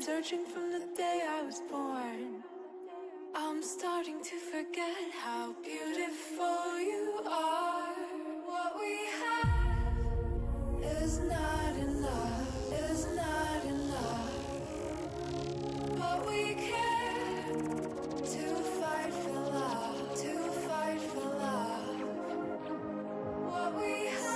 homeland, searching from the day I was born. I'm starting to forget how beautiful you are. What we have is not enough, is not enough. But we care to fight for love, to fight for love. What we have.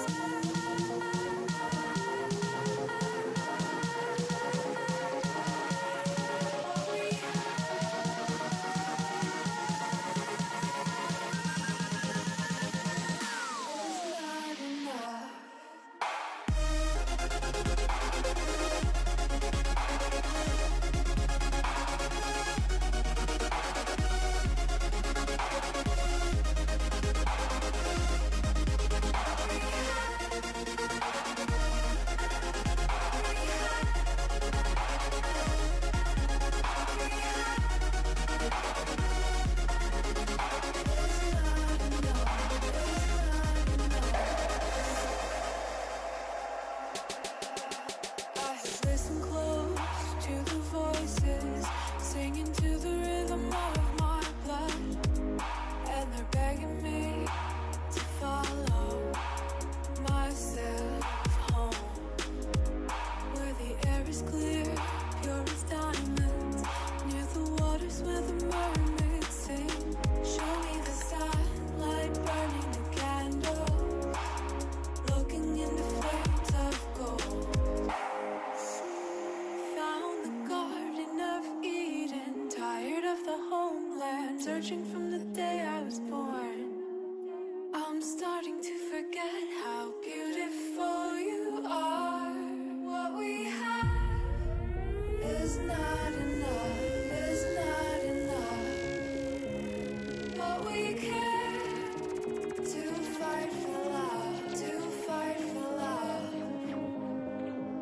Searching from the day I was born. I'm starting to forget how beautiful you are. What we have is not enough, is not enough. But we care to fight for love, to fight for love.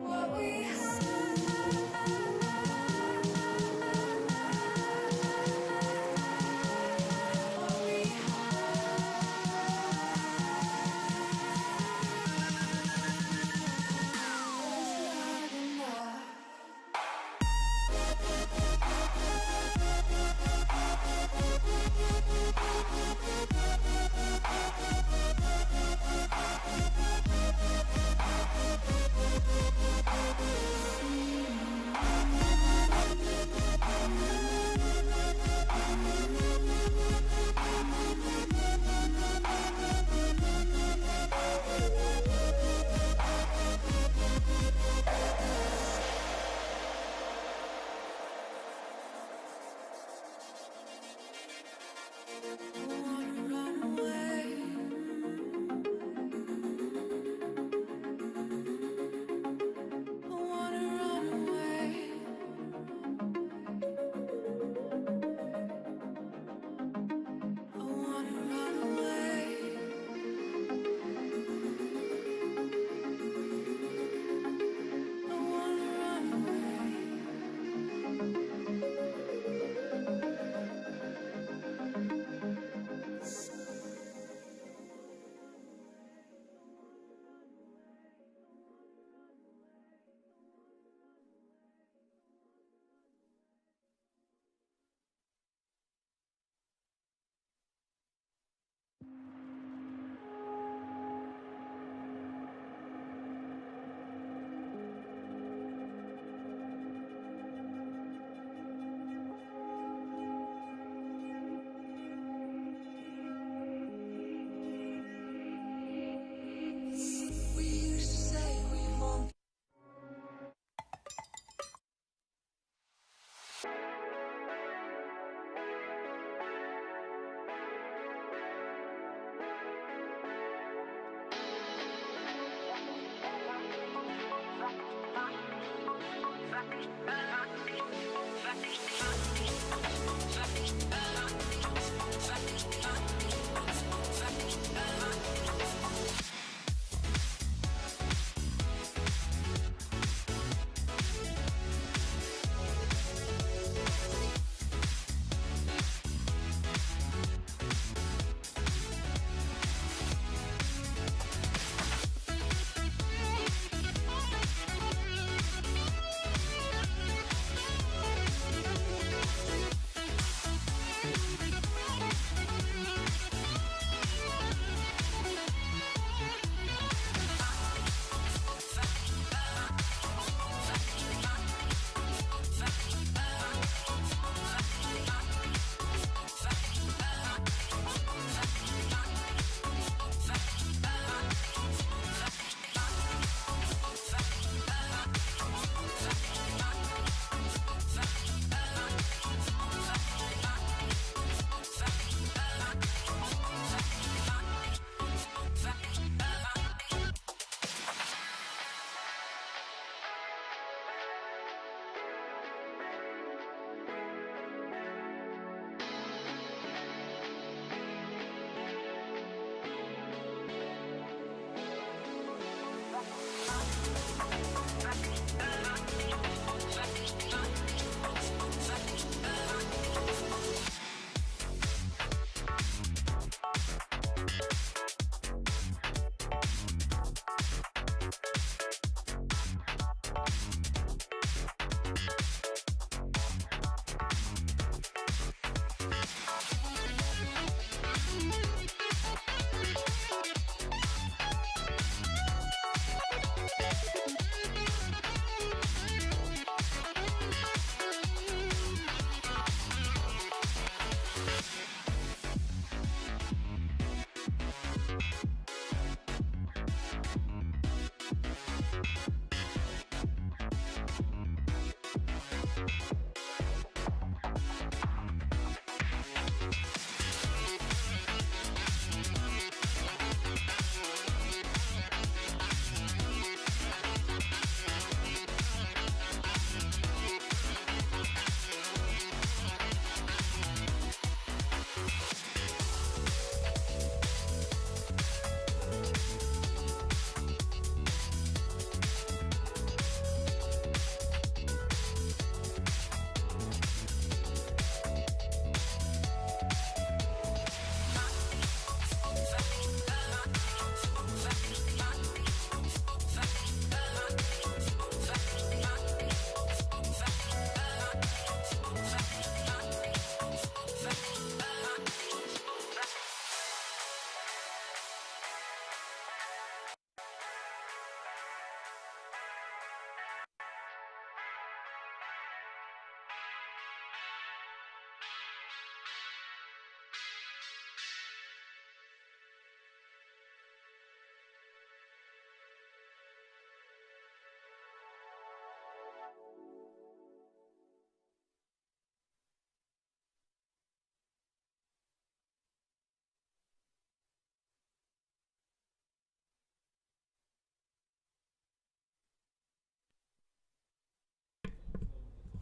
What we have.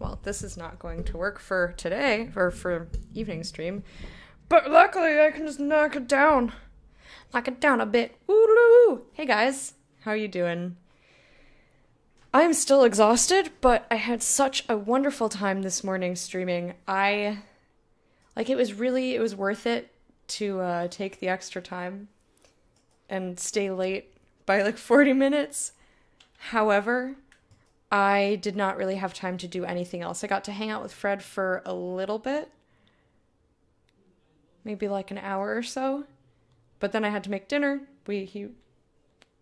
Well, this is not going to work for today, or for evening stream. But luckily, I can just knock it down. Knock it down a bit. Woo-loo! Hey guys, how are you doing? I'm still exhausted, but I had such a wonderful time this morning streaming. It was worth it to take the extra time and stay late by like 40 minutes. However, I did not really have time to do anything else. I got to hang out with Fred for a little bit. Maybe like an hour or so. But then I had to make dinner. I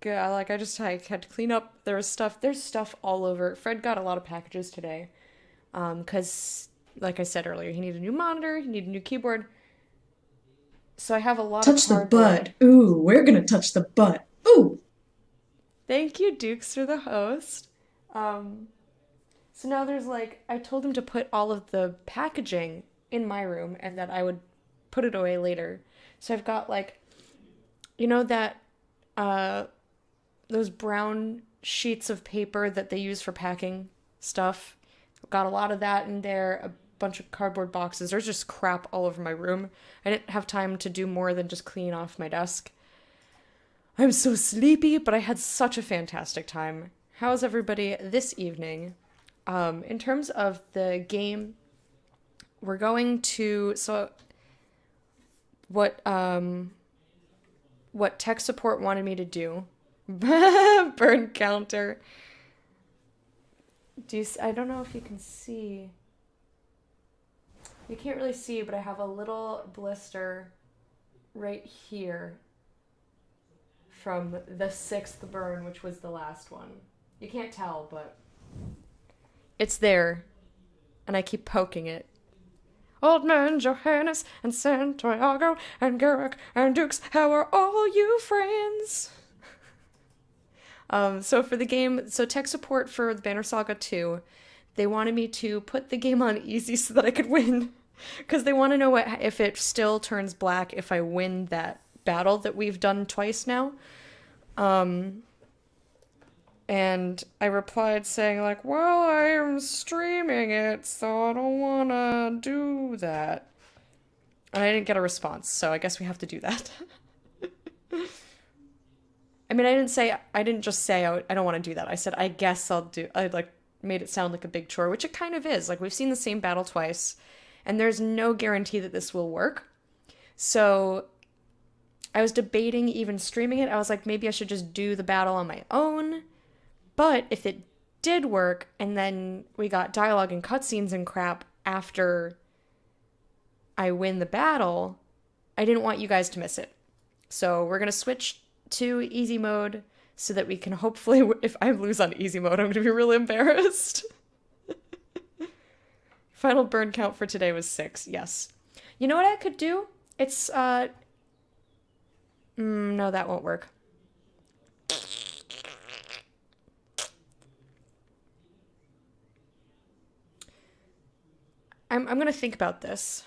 had to clean up. There's stuff all over. Fred got a lot of packages today. Because, like I said earlier, he needed a new monitor, he needed a new keyboard. So I have a lot of Touch the butt. Ooh, we're gonna touch the butt. Ooh. Thank you, Dukes, for the host. So now I told him to put all of the packaging in my room and that I would put it away later. So I've got those brown sheets of paper that they use for packing stuff. I've got a lot of that in there, a bunch of cardboard boxes. There's just crap all over my room. I didn't have time to do more than just clean off my desk. I'm so sleepy, but I had such a fantastic time. How's everybody this evening? In terms of the game, we're going to... What tech support wanted me to do. Burn counter. I don't know if you can see. You can't really see, but I have a little blister right here from the 6th burn, which was the last one. You can't tell, but it's there, and I keep poking it. Old man Johannes and Santiago and Garrick and Dukes, how are all you friends? So for the game, tech support for the Banner Saga 2, they wanted me to put the game on easy so that I could win. Because they want to know if it still turns black if I win that battle that we've done twice now. And I replied saying well, I am streaming it, so I don't want to do that. And I didn't get a response, so I guess we have to do that. I mean, I didn't just say I don't want to do that. I said, I guess I'll do, made it sound like a big chore, which it kind of is. We've seen the same battle twice, and there's no guarantee that this will work. So I was debating even streaming it. I was like, maybe I should just do the battle on my own. But if it did work, and then we got dialogue and cutscenes and crap after I win the battle, I didn't want you guys to miss it. So we're going to switch to easy mode so that we can hopefully, if I lose on easy mode, I'm going to be really embarrassed. Final burn count for today was 6, yes. You know what I could do? It's, no, that won't work. I'm going to think about this.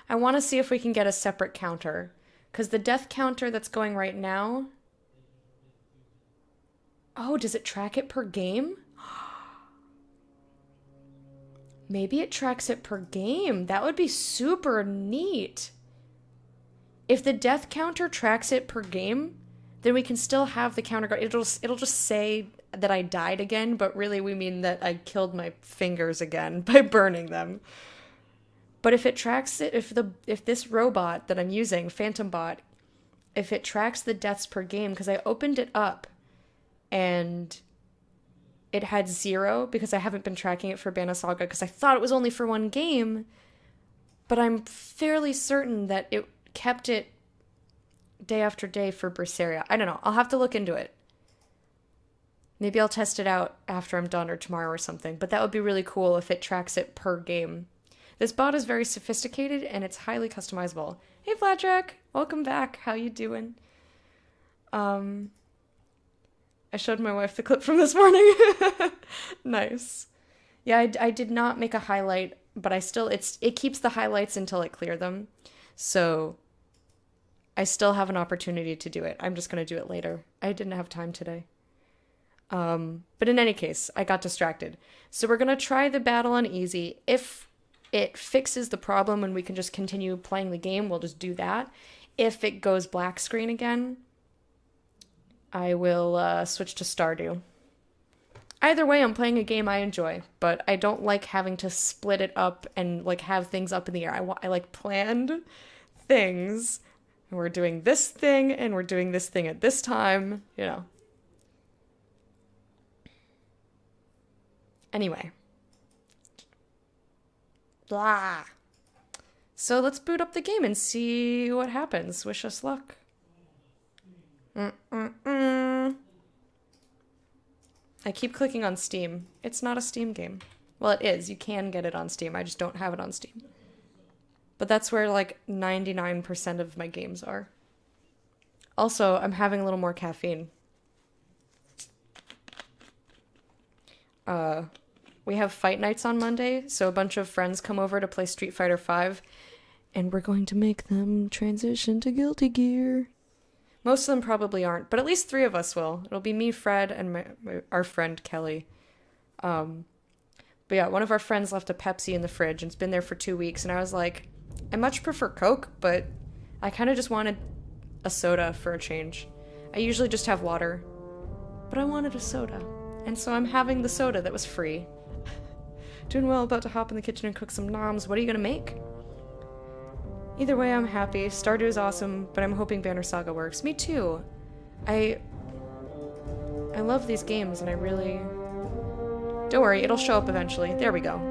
I want to see if we can get a separate counter. Because the death counter that's going right now... Oh, does it track it per game? Maybe it tracks it per game. That would be super neat. If the death counter tracks it per game, then we can still have the counter go. It'll just say that I died again, but really we mean that I killed my fingers again by burning them. But if it tracks it, if this robot that I'm using, Phantom Bot, if it tracks the deaths per game, because I opened it up and it had 0 because I haven't been tracking it for Banner Saga because I thought it was only for one game, but I'm fairly certain that it kept it day after day for Berseria. I don't know. I'll have to look into it. Maybe I'll test it out after I'm done or tomorrow or something, but that would be really cool if it tracks it per game. This bot is very sophisticated and it's highly customizable. Hey Flattrack, welcome back. How you doing? I showed my wife the clip from this morning. Nice. Yeah, I did not make a highlight, but it keeps the highlights until I clear them. So I still have an opportunity to do it. I'm just going to do it later. I didn't have time today. But in any case, I got distracted. So we're gonna try the battle on easy. If it fixes the problem and we can just continue playing the game, we'll just do that. If it goes black screen again, I will switch to Stardew. Either way, I'm playing a game I enjoy, but I don't like having to split it up and like have things up in the air. I like planned things. And we're doing this thing and we're doing this thing at this time, you know. Anyway. Blah. So let's boot up the game and see what happens. Wish us luck. I keep clicking on Steam. It's not a Steam game. Well, it is. You can get it on Steam. I just don't have it on Steam. But that's where like 99% of my games are. Also, I'm having a little more caffeine. We have fight nights on Monday, so a bunch of friends come over to play Street Fighter V, and we're going to make them transition to Guilty Gear. Most of them probably aren't, but at least 3 of us will. It'll be me, Fred, and our friend Kelly. But yeah, one of our friends left a Pepsi in the fridge, and it's been there for 2 weeks, and I was like, I much prefer Coke, but I kind of just wanted a soda for a change. I usually just have water, but I wanted a soda, and so I'm having the soda that was free. Doing well, about to hop in the kitchen and cook some noms. What are you gonna make? Either way, I'm happy. Stardew is awesome, but I'm hoping Banner Saga works. Me too. I love these games, and I really... Don't worry, it'll show up eventually. There we go.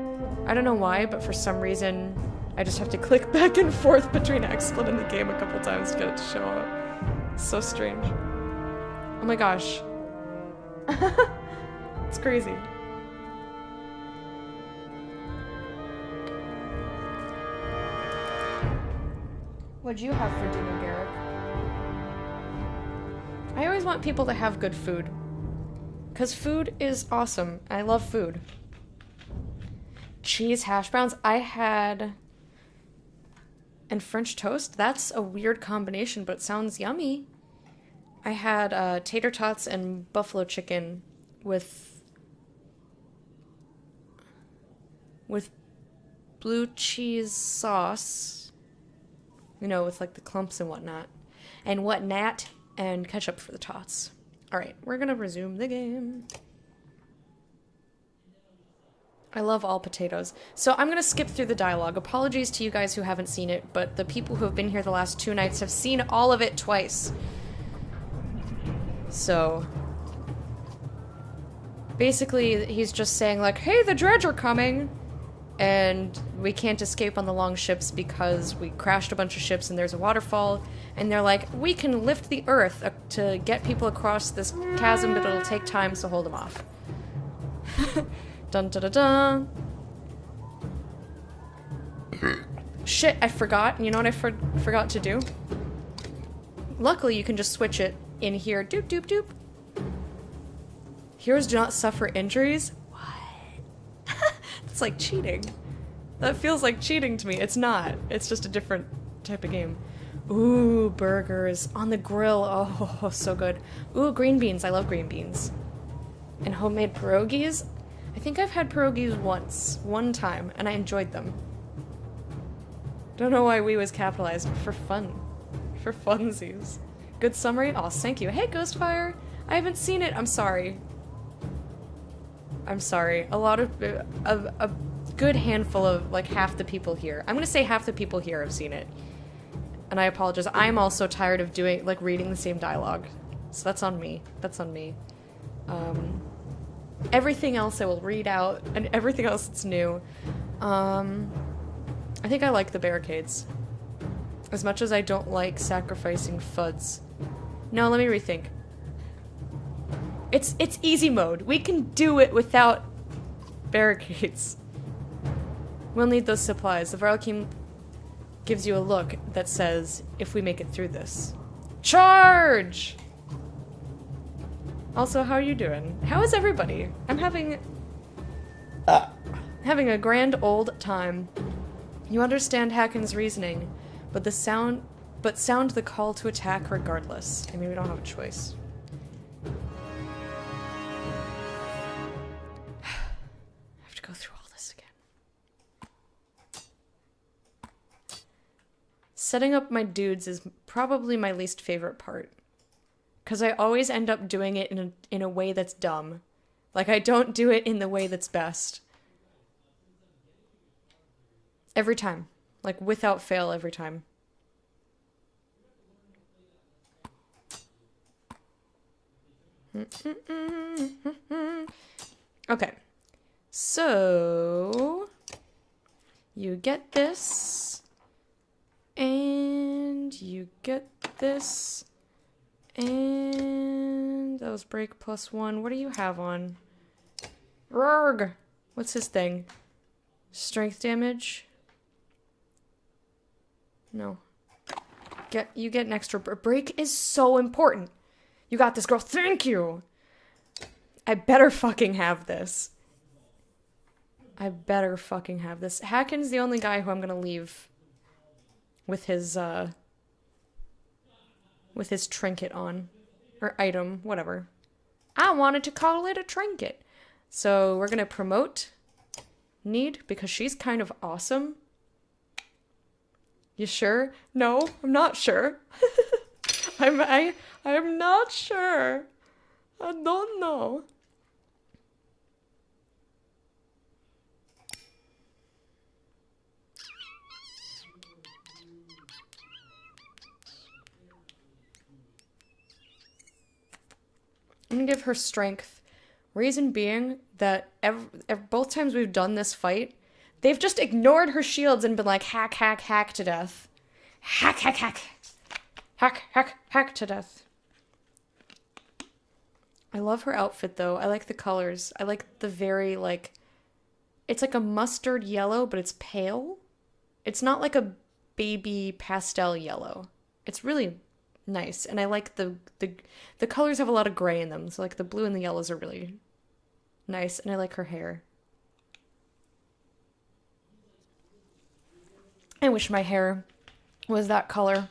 I don't know why, but for some reason, I just have to click back and forth between XSplit and the game a couple times to get it to show up. So strange. Oh my gosh. It's crazy. What'd you have for dinner, Garrick? I always want people to have good food. Because food is awesome. I love food. Cheese hash browns. I had... And French toast? That's a weird combination, but it sounds yummy. I had tater tots and buffalo chicken with blue cheese sauce. You know, with like the clumps and whatnot. And whatnot, and ketchup for the tots. Alright, we're gonna resume the game. I love all potatoes. So I'm gonna skip through the dialogue. Apologies to you guys who haven't seen it, but the people who have been here the last 2 nights have seen all of it twice. So... basically, he's just saying like, hey, the dredge are coming! And we can't escape on the long ships because we crashed a bunch of ships and there's a waterfall. And they're like, we can lift the earth to get people across this chasm, but it'll take time, so hold them off. Dun da da dun. Shit, I forgot. You know what I forgot to do? Luckily, you can just switch it in here. Doop, doop, doop. Heroes do not suffer injuries. It's like cheating. That feels like cheating to me. It's not. It's just a different type of game. Ooh, burgers on the grill. Oh, so good. Ooh, green beans. I love green beans. And homemade pierogies. I think I've had pierogies one time, and I enjoyed them. Don't know why we was capitalized. For fun. For funsies. Good summary? Oh, thank you. Hey, Ghostfire. I haven't seen it. I'm sorry. I'm sorry. A lot of... a good handful of, like, half the people here. I'm gonna say half the people here have seen it. And I apologize. I'm also tired of doing, like, reading the same dialogue. So that's on me. That's on me. Everything else I will read out, and everything else that's new. I think I like the barricades. As much as I don't like sacrificing FUDs. No, let me rethink. It's easy mode. We can do it without barricades. We'll need those supplies. The Varalkeem gives you a look that says, if we make it through this. Charge! Also, how are you doing? How is everybody? I'm having a grand old time. You understand Haken's reasoning, but sound the call to attack regardless. I mean, we don't have a choice. Setting up my dudes is probably my least favorite part. Because I always end up doing it in a way that's dumb. Like, I don't do it in the way that's best. Every time. Like, without fail every time. Okay. So, you get this. And you get this. And that was break +1. What do you have on? Rarg! What's his thing? Strength damage? No. You get an extra break is so important. You got this, girl. Thank you. I better fucking have this. I better fucking have this. Haken's the only guy who I'm gonna leave with his trinket on. Or item, whatever. I wanted to call it a trinket. So we're gonna promote Need because she's kind of awesome. You sure? No, I'm not sure. I'm not sure. I don't know. I'm gonna give her strength. Reason being that both times we've done this fight, they've just ignored her shields and been like, hack, hack, hack to death. Hack, hack, hack. Hack, hack, hack to death. I love her outfit, though. I like the colors. I like the very, like... It's like a mustard yellow, but it's pale. It's not like a baby pastel yellow. It's really nice. And I like the colors have a lot of gray in them. So, like, the blue and the yellows are really nice. And I like her hair. I wish my hair was that color.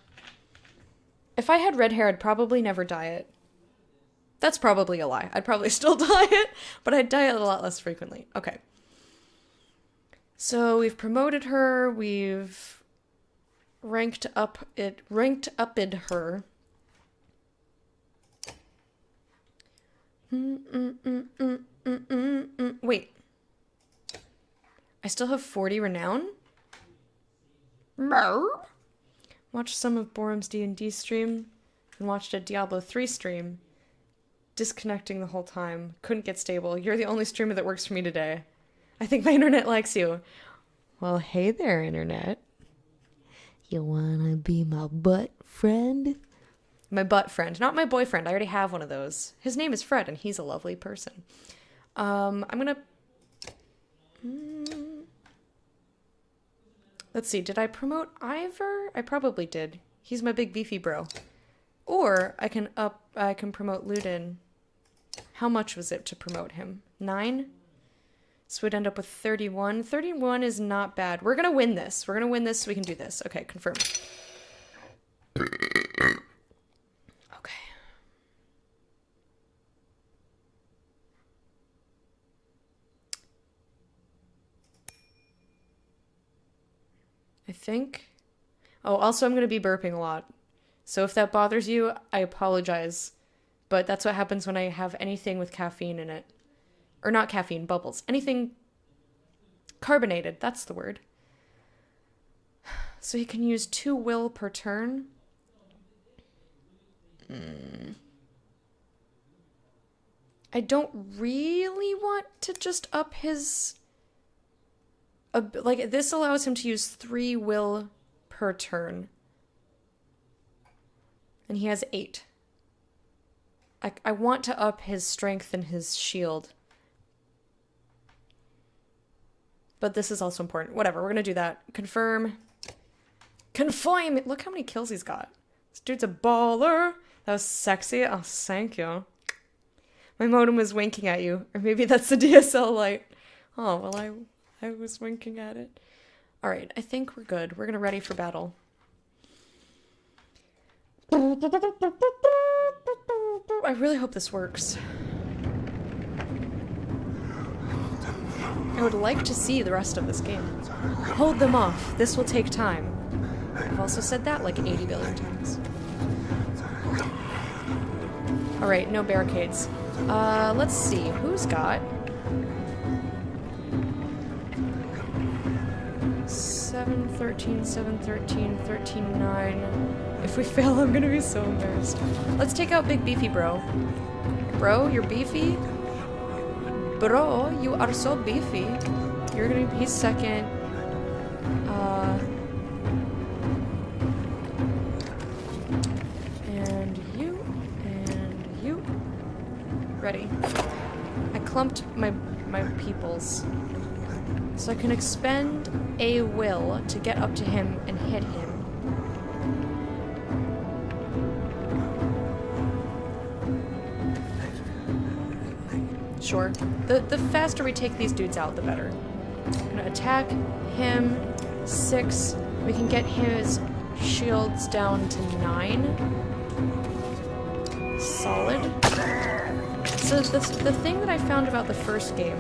If I had red hair, I'd probably never dye it. That's probably a lie. I'd probably still dye it, but I'd dye it a lot less frequently. Okay. So we've promoted her. We've ranked upped her. Wait. I still have 40 renown? Watched some of Borum's D&D stream and watched a Diablo 3 stream. Disconnecting the whole time. Couldn't get stable. You're the only streamer that works for me today. I think my internet likes you. Well, hey there, internet. You wanna be my butt friend? My butt friend, not my boyfriend. I already have one of those. His name is Fred, and he's a lovely person. I'm gonna... Let's see, did I promote Ivor? I probably did. He's my big beefy bro. Or I can promote Ludin. How much was it to promote him? 9? So we'd end up with 31. 31 is not bad. We're gonna win this. We're gonna win this so we can do this. Okay, confirm. Okay. I think. Oh, also I'm gonna be burping a lot. So if that bothers you, I apologize. But that's what happens when I have anything with caffeine in it. Or not caffeine, bubbles. Anything carbonated, that's the word. So he can use 2 will per turn. I don't really want to just up his... like, this allows him to use 3 will per turn. And he has 8. I want to up his strength and his shield. But this is also important. Whatever, we're gonna do that. Confirm. Confirm! Look how many kills he's got. This dude's a baller. That was sexy. Oh, thank you. My modem was winking at you. Or maybe that's the DSL light. Oh, well, I was winking at it. Alright, I think we're good. We're gonna ready for battle. I really hope this works. I would like to see the rest of this game. Hold them off. This will take time. I've also said that like 80 billion times. Alright, no barricades. Let's see. Who's got... 7, 13, 7, 13, 13, 9. If we fail, I'm gonna be so embarrassed. Let's take out Big Beefy Bro. Bro, you're beefy? Bro, you are so beefy. You're gonna be second. And you. Ready. I clumped my peoples. So I can expend a will to get up to him and hit him. Sure. The faster we take these dudes out, the better. I'm gonna attack him. 6. We can get his shields down to 9. Solid. So the thing that I found about the first game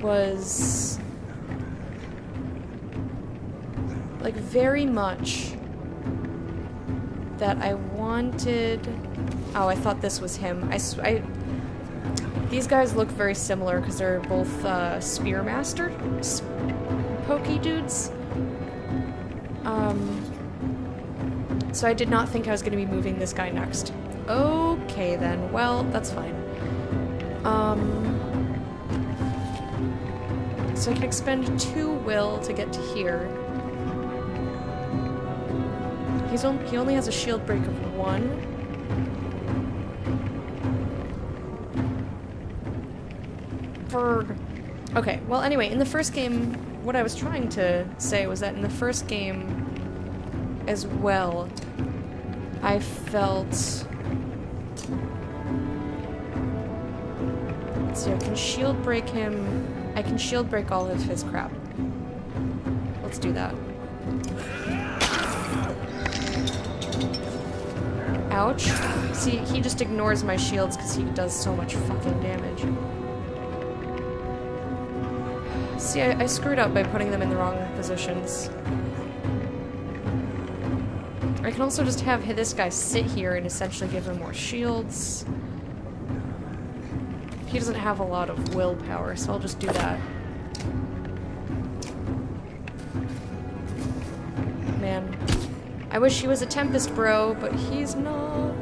was like very much that I wanted... Oh, I thought this was him. These guys look very similar because they're both Spearmaster pokey dudes. So I did not think I was going to be moving this guy next. Okay then, well, that's fine. So I can expend 2 will to get to here. He only has a shield break of 1. Okay, well anyway, in the first game, what I was trying to say was that in the first game as well, I felt... Let's see, I can shield break him. I can shield break all of his crap. Let's do that. Ouch. See, he just ignores my shields because he does so much fucking damage. See, I screwed up by putting them in the wrong positions. I can also just have this guy sit here and essentially give him more shields. He doesn't have a lot of willpower, so I'll just do that. Man. I wish he was a Tempest bro, but he's not.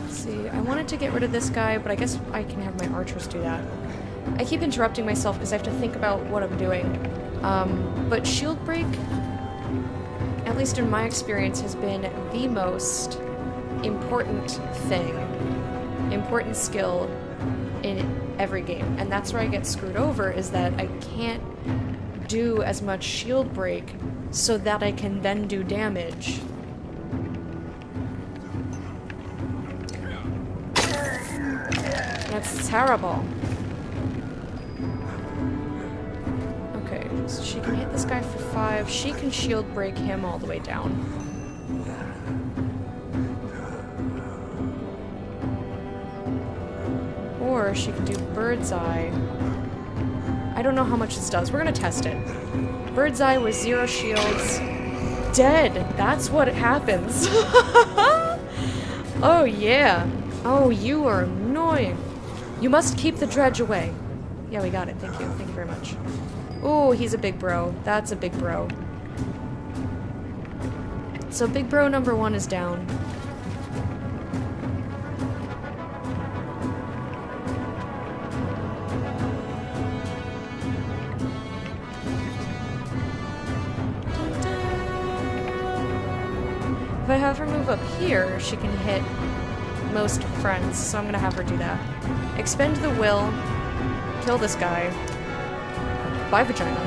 See, I wanted to get rid of this guy, but I guess I can have my archers do that. I keep interrupting myself because I have to think about what I'm doing. But shield break, at least in my experience, has been the most important thing, important skill in every game. And that's where I get screwed over, is that I can't do as much shield break so that I can then do damage. That's terrible. Okay, so she can hit this guy for 5. She can shield break him all the way down. Or she can do bird's eye. I don't know how much this does. We're gonna test it. Bird's eye with 0 shields. Dead! That's what happens. Oh yeah. Oh, you are annoying. You must keep the dredge away. Yeah, we got it. Thank you. Thank you very much. Ooh, he's a big bro. That's a big bro. So big bro number 1 is down. If I have her move up here, she can hit most friends, so I'm gonna have her do that. Expend the will, kill this guy. Bye, vagina.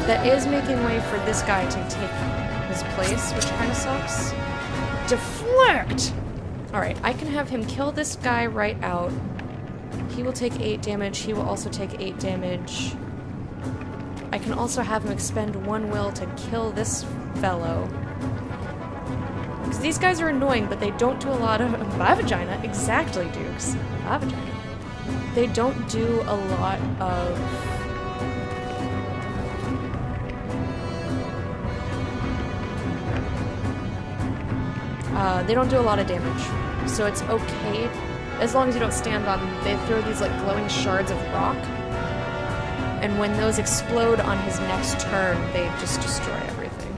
That is making way for this guy to take his place, which kind of sucks. Deflect! Alright, I can have him kill this guy right out. He will take 8 damage, he will also take 8 damage. I can also have him expend 1 will to kill this fellow. Because these guys are annoying, but they don't do a lot of... My vagina. Exactly, Dukes. My vagina. they don't do a lot of... they don't do a lot of damage. So it's okay, as long as you don't stand on them. They throw these like glowing shards of rock. And when those explode on his next turn, they just destroy everything.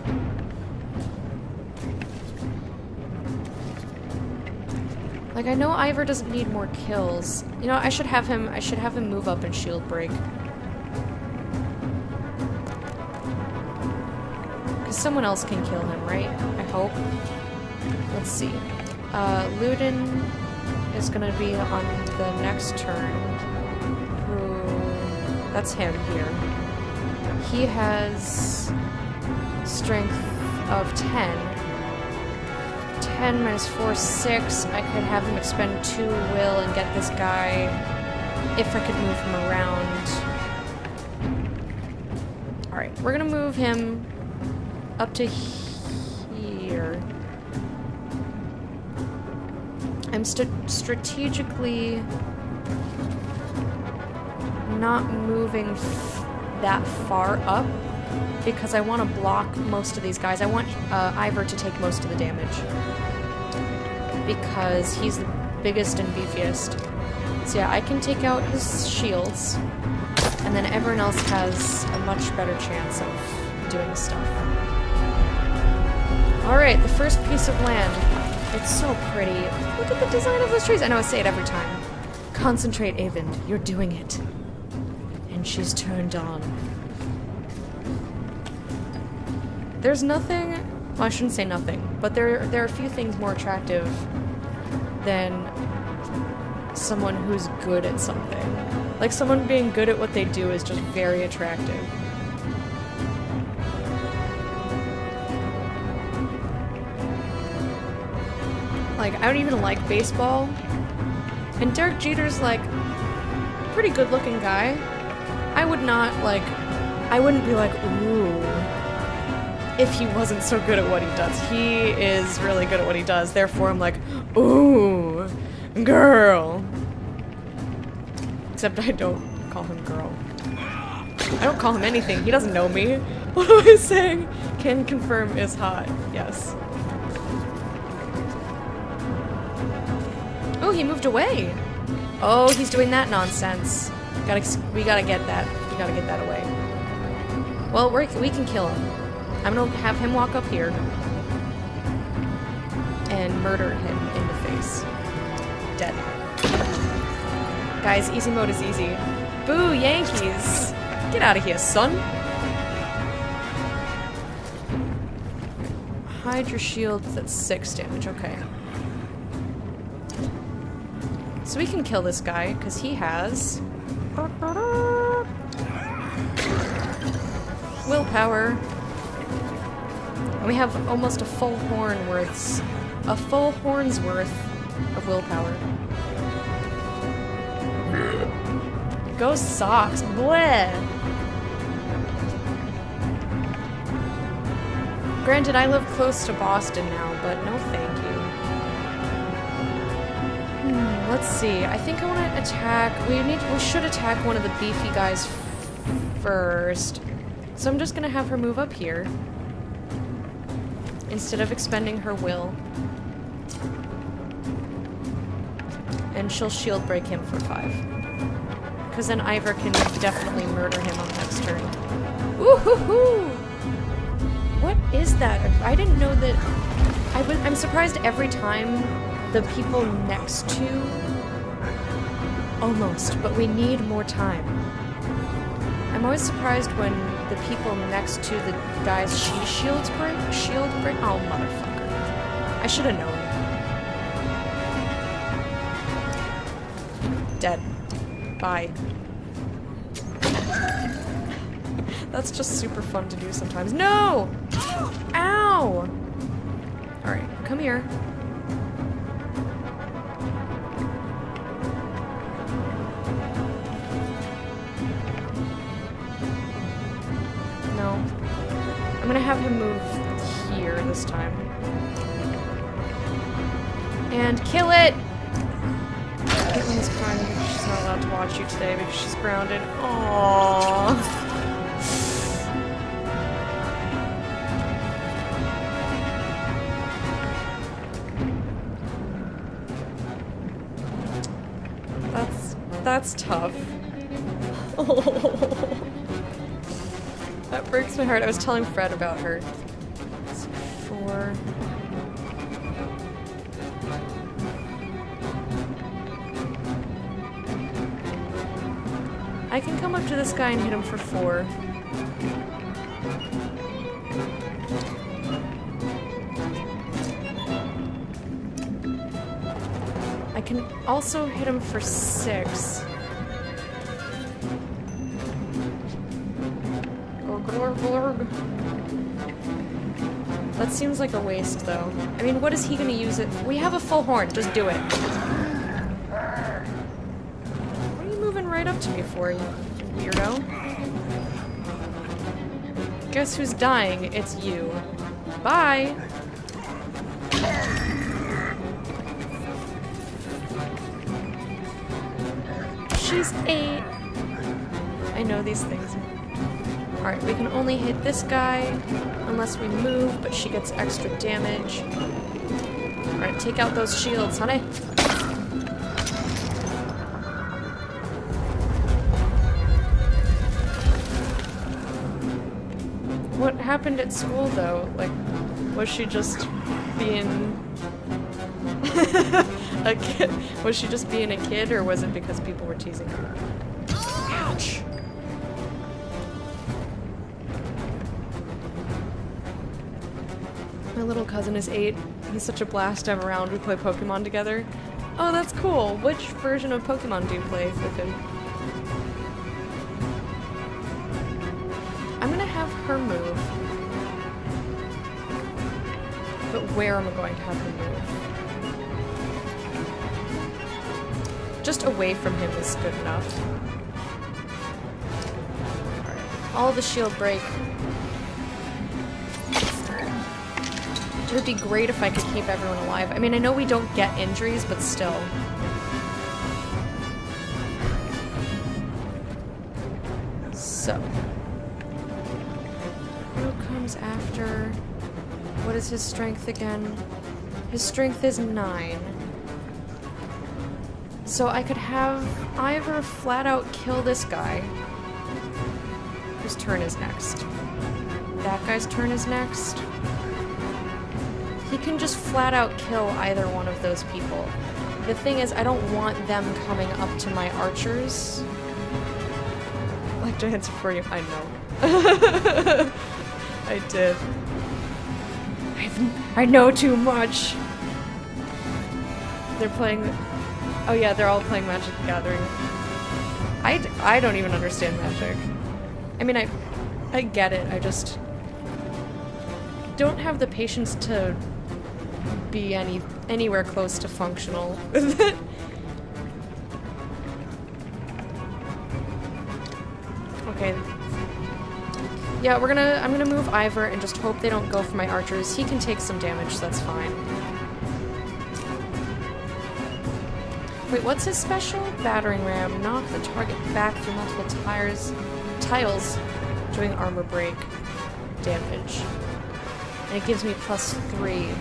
Like, I know Ivor doesn't need more kills. You know, I should have him move up and shield break. Because someone else can kill him, right? I hope. Let's see. Ludin is gonna be on the next turn. That's him here. He has strength of 10. 10 minus 4, 6. I could have him expend 2 will and get this guy if I could move him around. Alright, we're gonna move him up to here. I'm strategically not moving that far up because I want to block most of these guys. I want Ivor to take most of the damage because he's the biggest and beefiest. So yeah, I can take out his shields and then everyone else has a much better chance of doing stuff. Alright, the first piece of land. It's so pretty. Look at the design of those trees. I know I say it every time. Concentrate, Avind. You're doing it. And she's turned on. There's nothing... Well, I shouldn't say nothing, but there are a few things more attractive than someone who's good at something. Like, someone being good at what they do is just very attractive. Like, I don't even like baseball. And Derek Jeter's, like, a pretty good-looking guy. I would not, like... I wouldn't be like, ooh... if he wasn't so good at what he does. He is really good at what he does. Therefore, I'm like, ooh... girl. Except I don't call him girl. I don't call him anything. He doesn't know me. What am I saying? Can confirm is hot. Yes. Oh, he moved away. Oh, he's doing that nonsense. We gotta get that. We gotta get that away. Well, we can kill him. I'm gonna have him walk up here and murder him in the face. Dead. Guys, easy mode is easy. Boo, Yankees! Get out of here, son! Hide your shields at 6 damage, okay. So we can kill this guy, because he has... willpower. And we have almost a full horn's worth of willpower. Go Sox! Bleh! Granted, I live close to Boston now, but no thank you. Let's see. I think I want to attack... We should attack one of the beefy guys first. So I'm just gonna have her move up here. Instead of expending her will. And she'll shield break him for 5. Because then Ivor can definitely murder him on next turn. Woo-hoo-hoo! What is that? I didn't know that... I'm surprised every time the people next to... Almost, but we need more time. I'm always surprised when the people next to the guys she shield break? Oh, motherfucker. I should have known. Dead. Bye. That's just super fun to do sometimes. No! Ow! Alright, come here. No. I'm gonna have him move here this time. And kill it! Caitlin's crying because she's not allowed to watch you today because she's grounded. Aww. That's tough. Oh. That breaks my heart. I was telling Fred about her. Let's see, 4. I can come up to this guy and hit him for 4. I can also hit him for 6. That seems like a waste, though. I mean, what is he gonna use it? We have a full horn. Just do it. What are you moving right up to me for, you weirdo? Guess who's dying? It's you. Bye! She's 8. I know these things. Alright, we can only hit this guy unless we move, but she gets extra damage. Alright, take out those shields, honey. What happened at school, though? Like, was she just being... a kid? Was she just being a kid, or was it because people were teasing her? Ouch! My little cousin is 8. He's such a blast to have around. We play Pokemon together. Oh, that's cool. Which version of Pokemon do you play with him? I'm gonna have her move. But where am I going to have her move? Just away from him is good enough. Alright. All the shield break. It would be great if I could keep everyone alive. I mean, I know we don't get injuries, but still. So. Who comes after? What is his strength again? His strength is 9. So I could have either flat out kill this guy. Whose turn is next? That guy's turn is next. He can just flat out kill either one of those people. The thing is, I don't want them coming up to my archers. I'd like to answer for you. I know. I did. I know too much. They're playing... Oh yeah, they're all playing Magic the Gathering. I don't even understand Magic. I mean, I get it. I just don't have the patience to be anywhere close to functional with it. Okay. Yeah, I'm gonna move Ivor and just hope they don't go for my archers. He can take some damage, so that's fine. Wait, what's his special? Battering ram. Knock the target back through multiple tiles, doing armor break damage. And it gives me +3.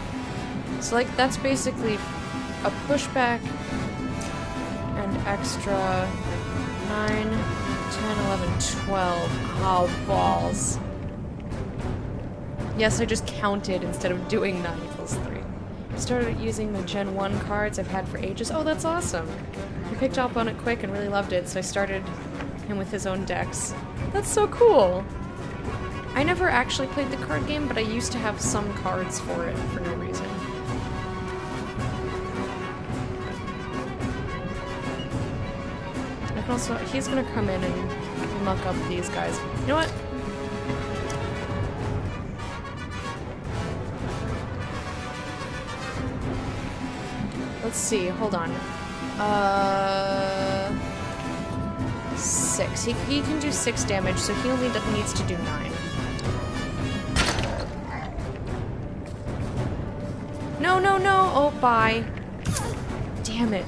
So, like, that's basically a pushback and extra 9, 10, 11, 12. Oh, balls. Yes, I just counted instead of doing 9 + 3. I started using the Gen 1 cards I've had for ages. Oh, that's awesome. I picked up on it quick and really loved it, so I started him with his own decks. That's so cool. I never actually played the card game, but I used to have some cards for it for no reason. I can also... He's gonna come in and muck up these guys. You know what? Let's see, hold on. 6. He can do 6 damage, so he only needs to do 9. No, no, no! Oh, bye. Damn it.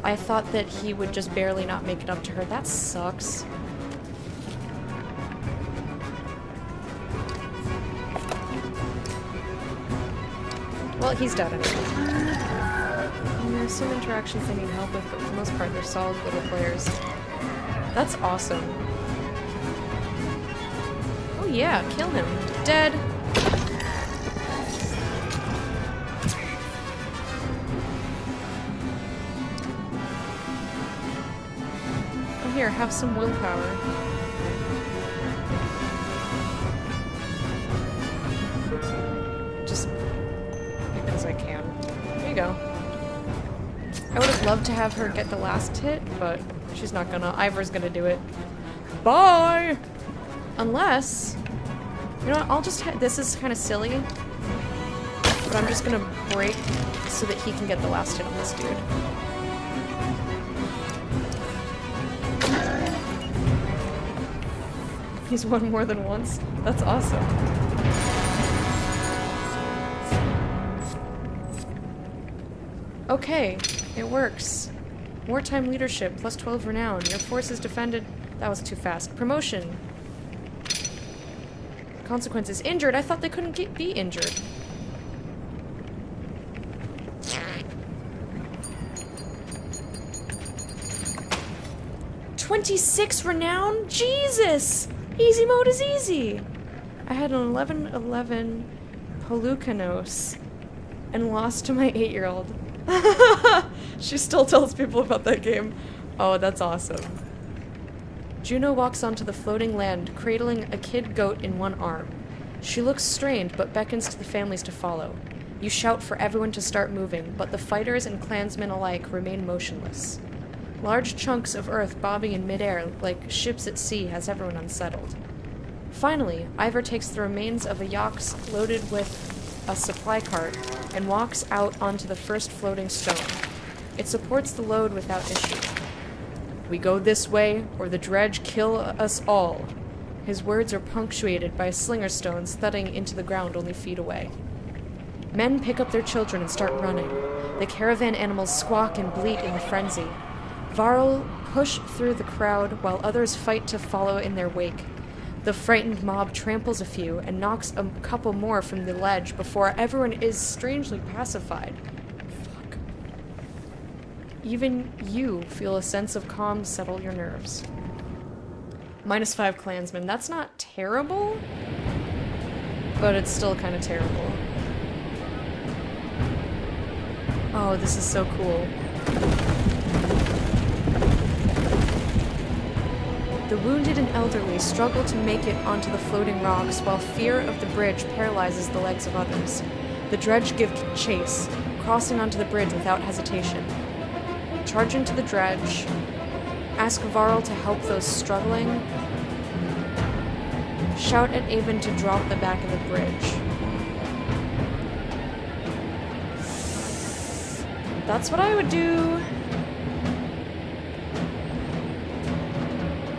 I thought that he would just barely not make it up to her. That sucks. Well, he's dead anyway. And there's some interactions they need help with, but for the most part, they're solid little players. That's awesome. Oh yeah, kill him. Dead. Oh here, have some willpower. Just because I can. There you go. I would have loved to have her get the last hit, but she's not gonna. Ivor's gonna do it. Bye! Unless... You know what, I'll just... This is kind of silly. But I'm just gonna break so that he can get the last hit on this dude. He's won more than once? That's awesome. Okay, it works. Wartime leadership, plus 12 renown. Your force is defended... That was too fast. Promotion. Consequences. Injured? I thought they couldn't be injured. $26 renown? Jesus! Easy mode is easy! I had an 11-11 Polucanos and lost to my 8-year-old. She still tells people about that game. Oh, that's awesome. Juno walks onto the floating land, cradling a kid goat in one arm. She looks strained, but beckons to the families to follow. You shout for everyone to start moving, but the fighters and clansmen alike remain motionless. Large chunks of earth bobbing in midair like ships at sea has everyone unsettled. Finally, Ivor takes the remains of a yacht loaded with a supply cart and walks out onto the first floating stone. It supports the load without issue. We go this way, or the dredge kill us all. His words are punctuated by slinger stones thudding into the ground only feet away. Men pick up their children and start running. The caravan animals squawk and bleat in the frenzy. Varl push through the crowd while others fight to follow in their wake. The frightened mob tramples a few and knocks a couple more from the ledge before everyone is strangely pacified. Fuck. Even you feel a sense of calm settle your nerves. -5 clansmen. That's not terrible, but it's still kind of terrible. Oh, this is so cool. The wounded and elderly struggle to make it onto the floating rocks while fear of the bridge paralyzes the legs of others. The dredge give chase, crossing onto the bridge without hesitation. Charge into the dredge. Ask Varl to help those struggling. Shout at Avon to drop the back of the bridge. That's what I would do.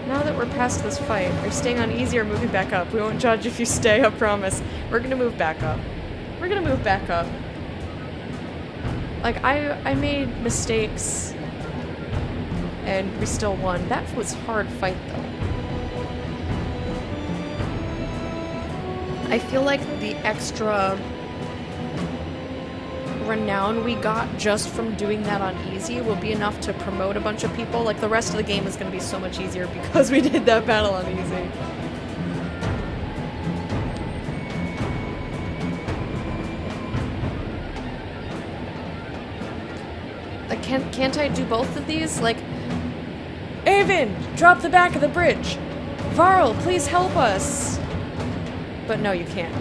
Now that we're past this fight, are you staying on easy or moving back up? We won't judge if you stay, I promise. We're gonna move back up. We're gonna move back up. Like, I made mistakes, and we still won. That was a hard fight, though. I feel like the extra renown we got just from doing that on easy will be enough to promote a bunch of people. Like, the rest of the game is going to be so much easier because we did that battle on easy. Like, can't I do both of these? Like, Avon, drop the back of the bridge. Varl, please help us. But no, you can't.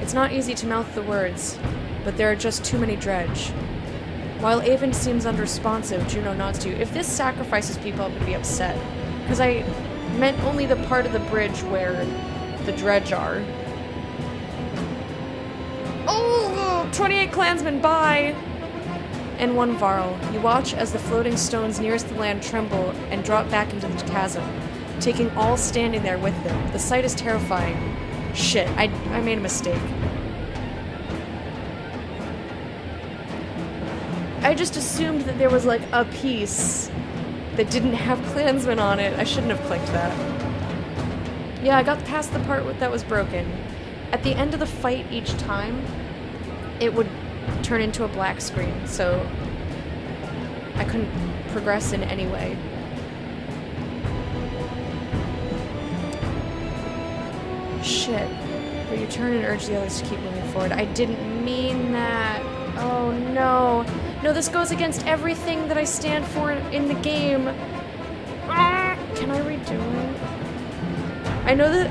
It's not easy to mouth the words, but there are just too many dredge. While Avon seems unresponsive, Juno nods to you. If this sacrifices people, I'm gonna be upset. Because I meant only the part of the bridge where the dredge are. Oh! 28 clansmen, bye! And 1 Varl. You watch as the floating stones nearest the land tremble and drop back into the chasm, taking all standing there with them. The sight is terrifying. Shit, I made a mistake. I just assumed that there was like a piece that didn't have Klansmen on it. I shouldn't have clicked that. Yeah, I got past the part that was broken. At the end of the fight each time, it would turn into a black screen, so I couldn't progress in any way. Shit. But you turn and urge the others to keep moving forward. I didn't mean that. Oh no. No, this goes against everything that I stand for in the game. Can I redo it? I know that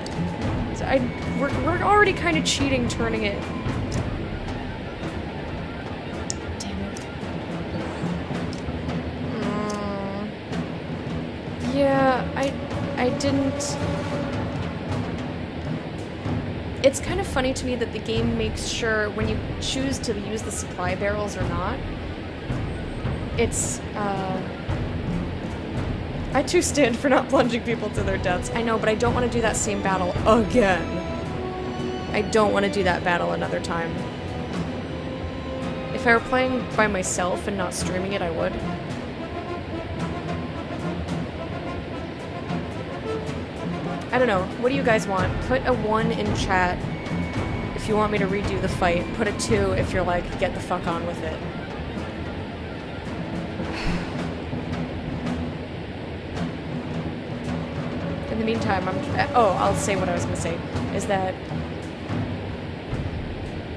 we're already kind of cheating turning it. Damn it. Yeah, I didn't. It's kind of funny to me that the game makes sure when you choose to use the supply barrels or not, it's, I too stand for not plunging people to their deaths. I know, but I don't want to do that same battle again. I don't want to do that battle another time. If I were playing by myself and not streaming it, I would. I don't know. What do you guys want? Put a 1 in chat if you want me to redo the fight. Put a 2 if you're like, get the fuck on with it. In the meantime, I'll say what I was gonna say. Is that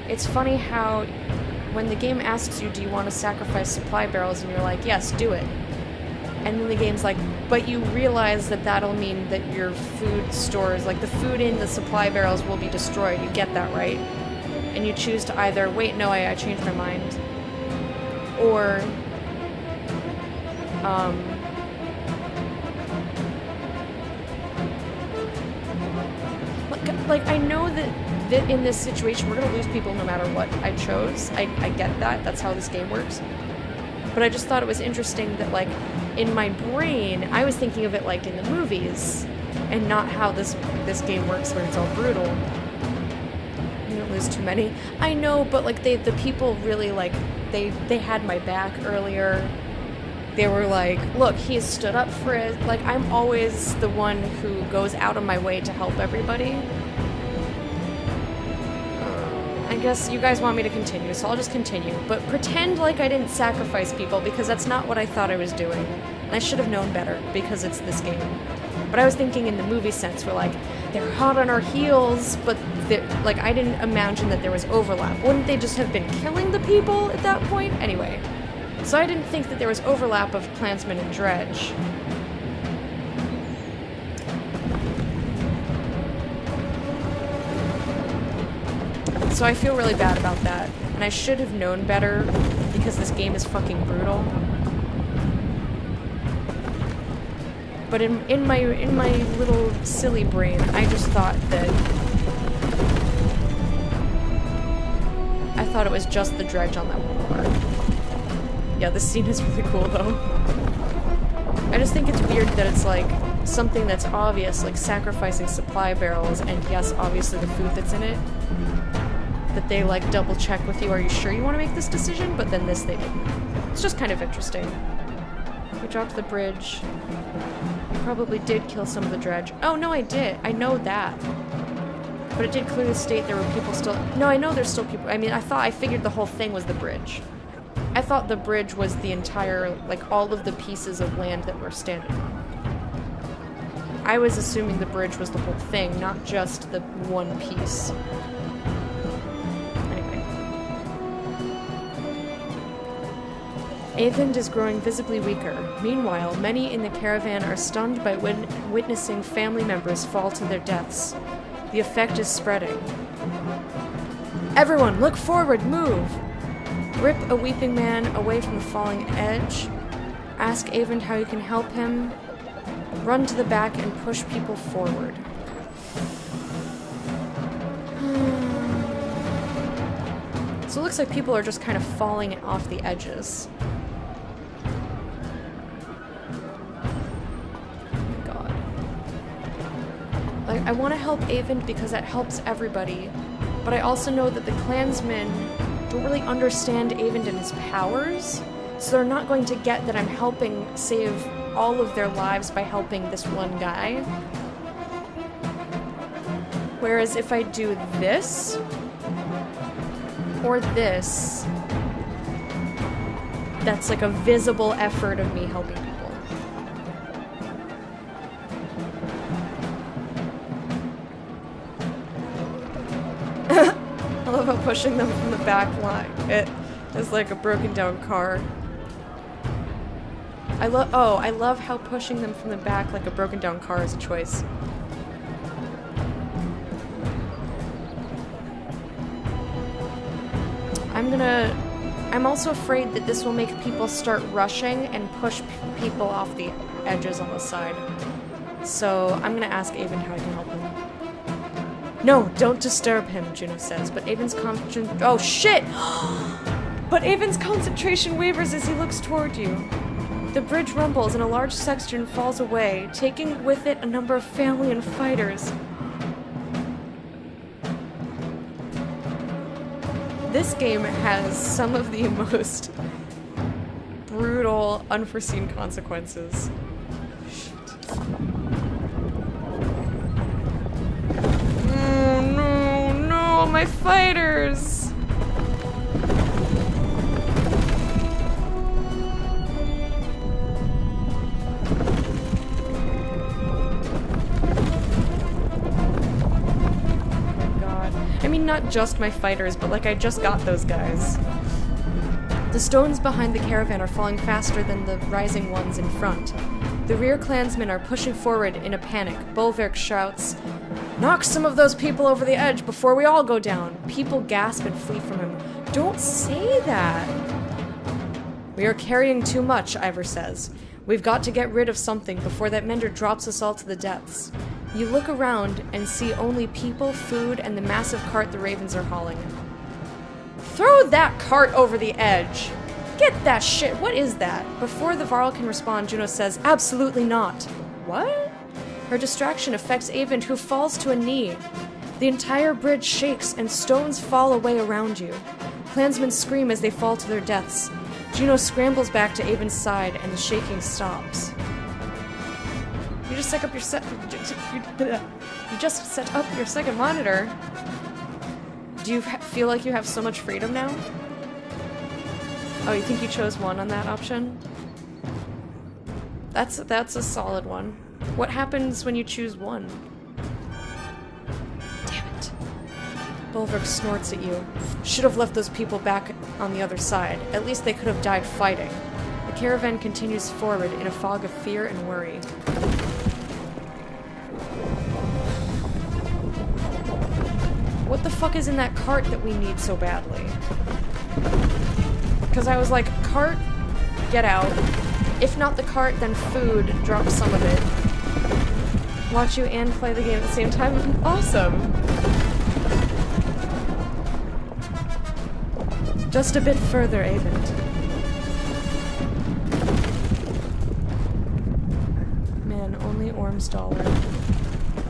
it's funny how when the game asks you, do you want to sacrifice supply barrels? And you're like, yes, do it. And then the game's like, but you realize that that'll mean that your food stores, like the food in the supply barrels will be destroyed. You get that, right? And you choose to either, wait, no, I changed my mind. Or, like I know that in this situation, we're gonna lose people no matter what I chose. I get that. That's how this game works. But I just thought it was interesting that, like, in my brain, I was thinking of it like in the movies, and not how this game works where it's all brutal. You don't lose too many. I know, but like the people really like they had my back earlier. They were like, look, he has stood up for it. Like, I'm always the one who goes out of my way to help everybody. I guess you guys want me to continue, so I'll just continue. But pretend like I didn't sacrifice people, because that's not what I thought I was doing. And I should have known better, because it's this game. But I was thinking in the movie sense, where like, they're hot on our heels, but like, I didn't imagine that there was overlap. Wouldn't they just have been killing the people at that point? Anyway. So I didn't think that there was overlap of Klansmen and Dredge. So I feel really bad about that, and I should have known better, because this game is fucking brutal. But in my little silly brain, I just thought that it was just the Dredge on that one part. Yeah, this scene is really cool though. I just think it's weird that it's like something that's obvious, like sacrificing supply barrels, and yes, obviously the food that's in it, that they like double check with you, are you sure you want to make this decision? But then this they didn't. It's just kind of interesting. We dropped the bridge. I probably did kill some of the Dredge. Oh no, I did. I know that. But it did clearly state there were people still. No, I know there's still people. I mean, I figured the whole thing was the bridge. I thought the bridge was the entire, like, all of the pieces of land that we're standing on. I was assuming the bridge was the whole thing, not just the one piece. Anyway. Avend is growing visibly weaker. Meanwhile, many in the caravan are stunned by witnessing family members fall to their deaths. The effect is spreading. Everyone, look forward, move! Rip a weeping man away from the falling edge. Ask Avend how you can help him. Run to the back and push people forward. So it looks like people are just kind of falling off the edges. Oh my god. Like, I want to help Avend because that helps everybody, but I also know that the Klansmen don't really understand Avend and his powers, So they're not going to get that I'm helping save all of their lives by helping this one guy. Whereas if I do this, or this, that's like a visible effort of me helping people. I love how pushing them from the back line, it is like a broken down car. I love how pushing them from the back like a broken down car is a choice. I'm also afraid that this will make people start rushing and push people off the edges on the side. So I'm gonna ask Avon how I can help him. No, don't disturb him, Juno says, but Avon's concentration— oh shit! But Avon's concentration wavers as he looks toward you. The bridge rumbles and a large section falls away, taking with it a number of family and fighters. This game has some of the most brutal, unforeseen consequences. Shit. Oh, no, my fighters! I mean, not just my fighters, but like I just got those guys. The stones behind the caravan are falling faster than the rising ones in front. The rear clansmen are pushing forward in a panic. Bolverk shouts, "Knock some of those people over the edge before we all go down." People gasp and flee from him. Don't say that! We are carrying too much, Ivor says. We've got to get rid of something before that mender drops us all to the depths. You look around and see only people, food, and the massive cart the ravens are hauling. Throw that cart over the edge! Get that shit! What is that? Before the Varl can respond, Juno says, absolutely not. What? Her distraction affects Avon, who falls to a knee. The entire bridge shakes and stones fall away around you. Clansmen scream as they fall to their deaths. Juno scrambles back to Avon's side and the shaking stops. You just set up your You just set up your second monitor. Do you feel like you have so much freedom now? Oh, you think you chose one on that option? That's a solid one. What happens when you choose one? Damn it. Bolverk snorts at you. Should have left those people back on the other side. At least they could have died fighting. The caravan continues forward in a fog of fear and worry. What the fuck is in that cart that we need so badly? Because I was like, cart, get out. If not the cart, then food, drop some of it. Watch you and play the game at the same time. Awesome! Just a bit further, Avon. Man, only Ormsdaler.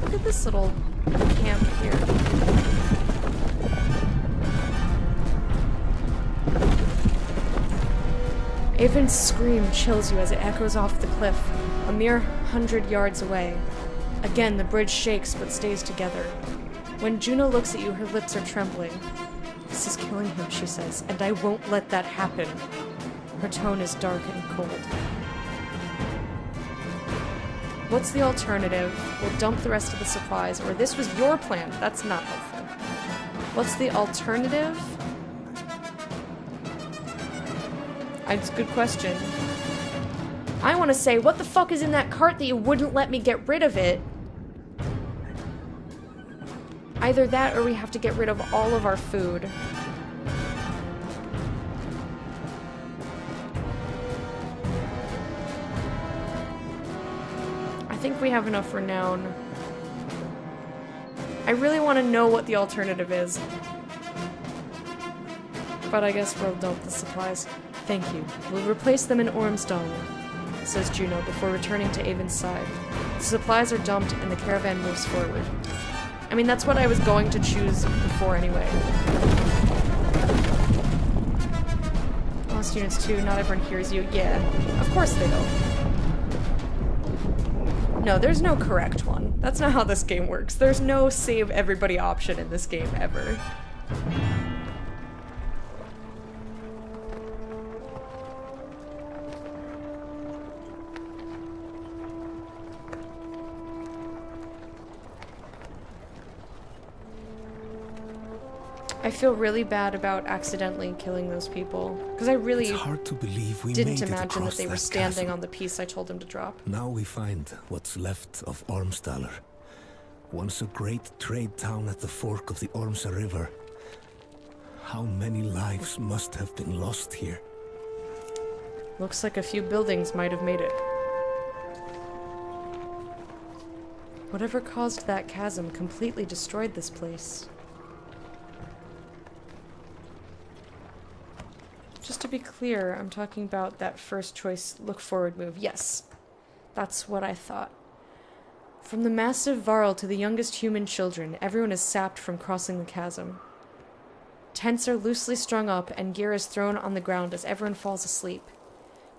Look at this little camp here. Avon's scream chills you as it echoes off the cliff, a mere 100 yards away. Again, the bridge shakes but stays together. When Juno looks at you, her lips are trembling. This is killing him, she says, and I won't let that happen. Her tone is dark and cold. What's the alternative? We'll dump the rest of the supplies, or this was your plan. That's not helpful. What's the alternative? It's a good question. I want to say, what the fuck is in that cart that you wouldn't let me get rid of it? Either that or we have to get rid of all of our food. I think we have enough renown. I really want to know what the alternative is. But I guess we'll dump the supplies. Thank you. We'll replace them in Ormsdaler, says Juno before returning to Avon's side. The supplies are dumped and the caravan moves forward. I mean, that's what I was going to choose before anyway. Oh, students too. Not everyone hears you. Yeah, of course they don't. No, there's no correct one. That's not how this game works. There's no save everybody option in this game ever. I feel really bad about accidentally killing those people, because I really It's hard to believe we didn't made it imagine that across they were that standing chasm. on the piece I told him to drop. Now we find what's left of Ormsdaler. Once a great trade town at the fork of the Ormsa River. How many lives must have been lost here? Looks like a few buildings might have made it. Whatever caused that chasm completely destroyed this place. Just to be clear, I'm talking about that first choice look forward move. Yes, that's what I thought. From the massive Varl to the youngest human children, everyone is sapped from crossing the chasm. Tents are loosely strung up and gear is thrown on the ground as everyone falls asleep.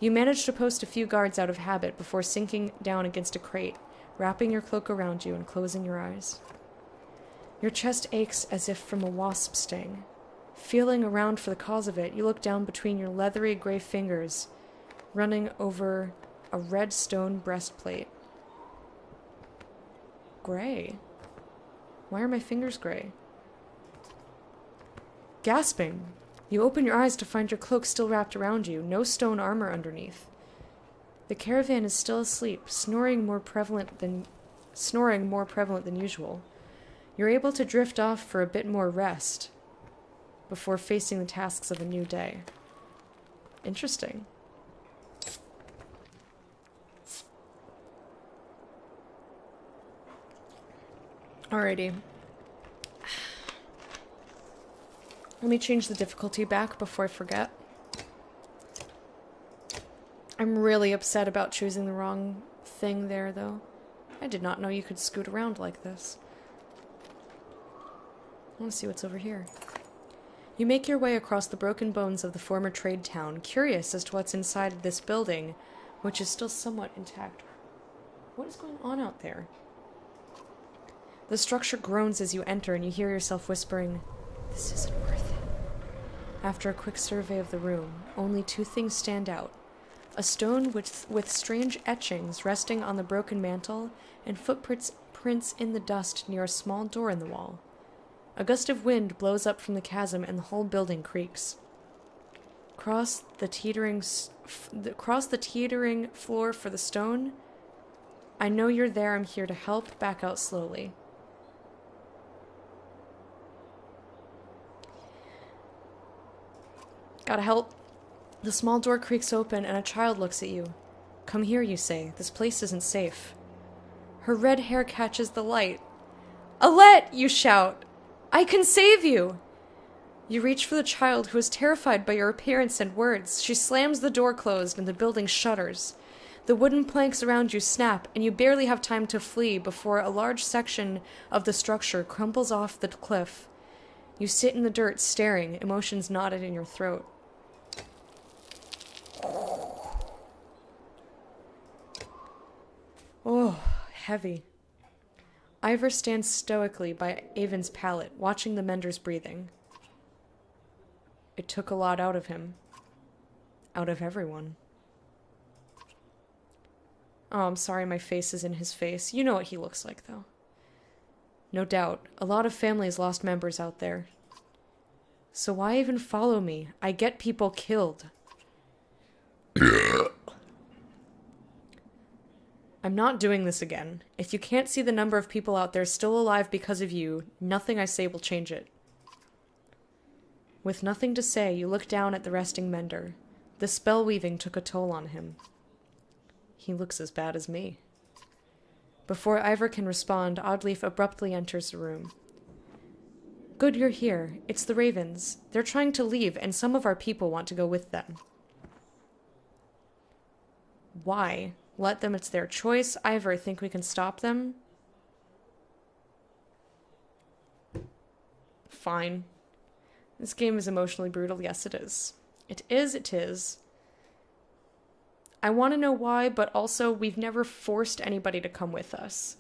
You manage to post a few guards out of habit before sinking down against a crate, wrapping your cloak around you and closing your eyes. Your chest aches as if from a wasp sting. Feeling around for the cause of it, you look down between your leathery gray fingers, running over a red stone breastplate. Gray? Why are my fingers gray? Gasping, you open your eyes to find your cloak still wrapped around you, no stone armor underneath. The caravan is still asleep, snoring more prevalent than usual. You're able to drift off for a bit more rest before facing the tasks of a new day. Interesting. Alrighty. Let me change the difficulty back before I forget. I'm really upset about choosing the wrong thing there, though. I did not know you could scoot around like this. I want to see what's over here. You make your way across the broken bones of the former trade town, curious as to what's inside this building, which is still somewhat intact. What is going on out there? The structure groans as you enter, and you hear yourself whispering, "This isn't worth it." After a quick survey of the room, only two things stand out. A stone with strange etchings resting on the broken mantel, and footprints in the dust near a small door in the wall. A gust of wind blows up from the chasm, and the whole building creaks. Cross the teetering floor for the stone. I know you're there. I'm here to help. Back out slowly. Gotta help. The small door creaks open, and a child looks at you. Come here, you say. This place isn't safe. Her red hair catches the light. Alette, you shout. I can save you! You reach for the child, who is terrified by your appearance and words. She slams the door closed, and the building shudders. The wooden planks around you snap, and you barely have time to flee before a large section of the structure crumples off the cliff. You sit in the dirt, staring, emotions knotted in your throat. Oh, heavy. Ivor stands stoically by Avon's pallet, watching the mender's breathing. It took a lot out of him. Out of everyone. Oh, I'm sorry my face is in his face. You know what he looks like, though. No doubt, a lot of families lost members out there. So why even follow me? I get people killed. I'm not doing this again. If you can't see the number of people out there still alive because of you, nothing I say will change it. With nothing to say, you look down at the resting mender. The spell weaving took a toll on him. He looks as bad as me. Before Ivor can respond, Oddleaf abruptly enters the room. Good you're here. It's the Ravens. They're trying to leave, and some of our people want to go with them. Why? Let them, it's their choice. Ivor, think we can stop them? Fine. This game is emotionally brutal. Yes, it is. It is, it is. I want to know why, but also we've never forced anybody to come with us.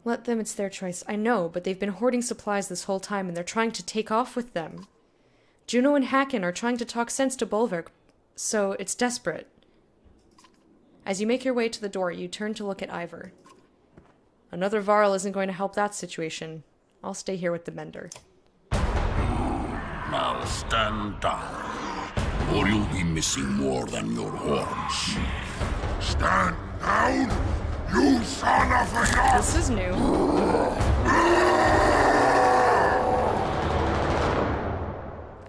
Let them, it's their choice. I know, but they've been hoarding supplies this whole time and they're trying to take off with them. Juno and Hacken are trying to talk sense to Bolverk, so it's desperate. As you make your way to the door, you turn to look at Ivor. Another Varl isn't going to help that situation. I'll stay here with the Mender. Now stand down, or you'll be missing more than your horns. Stand down, you son of a gun! This is new.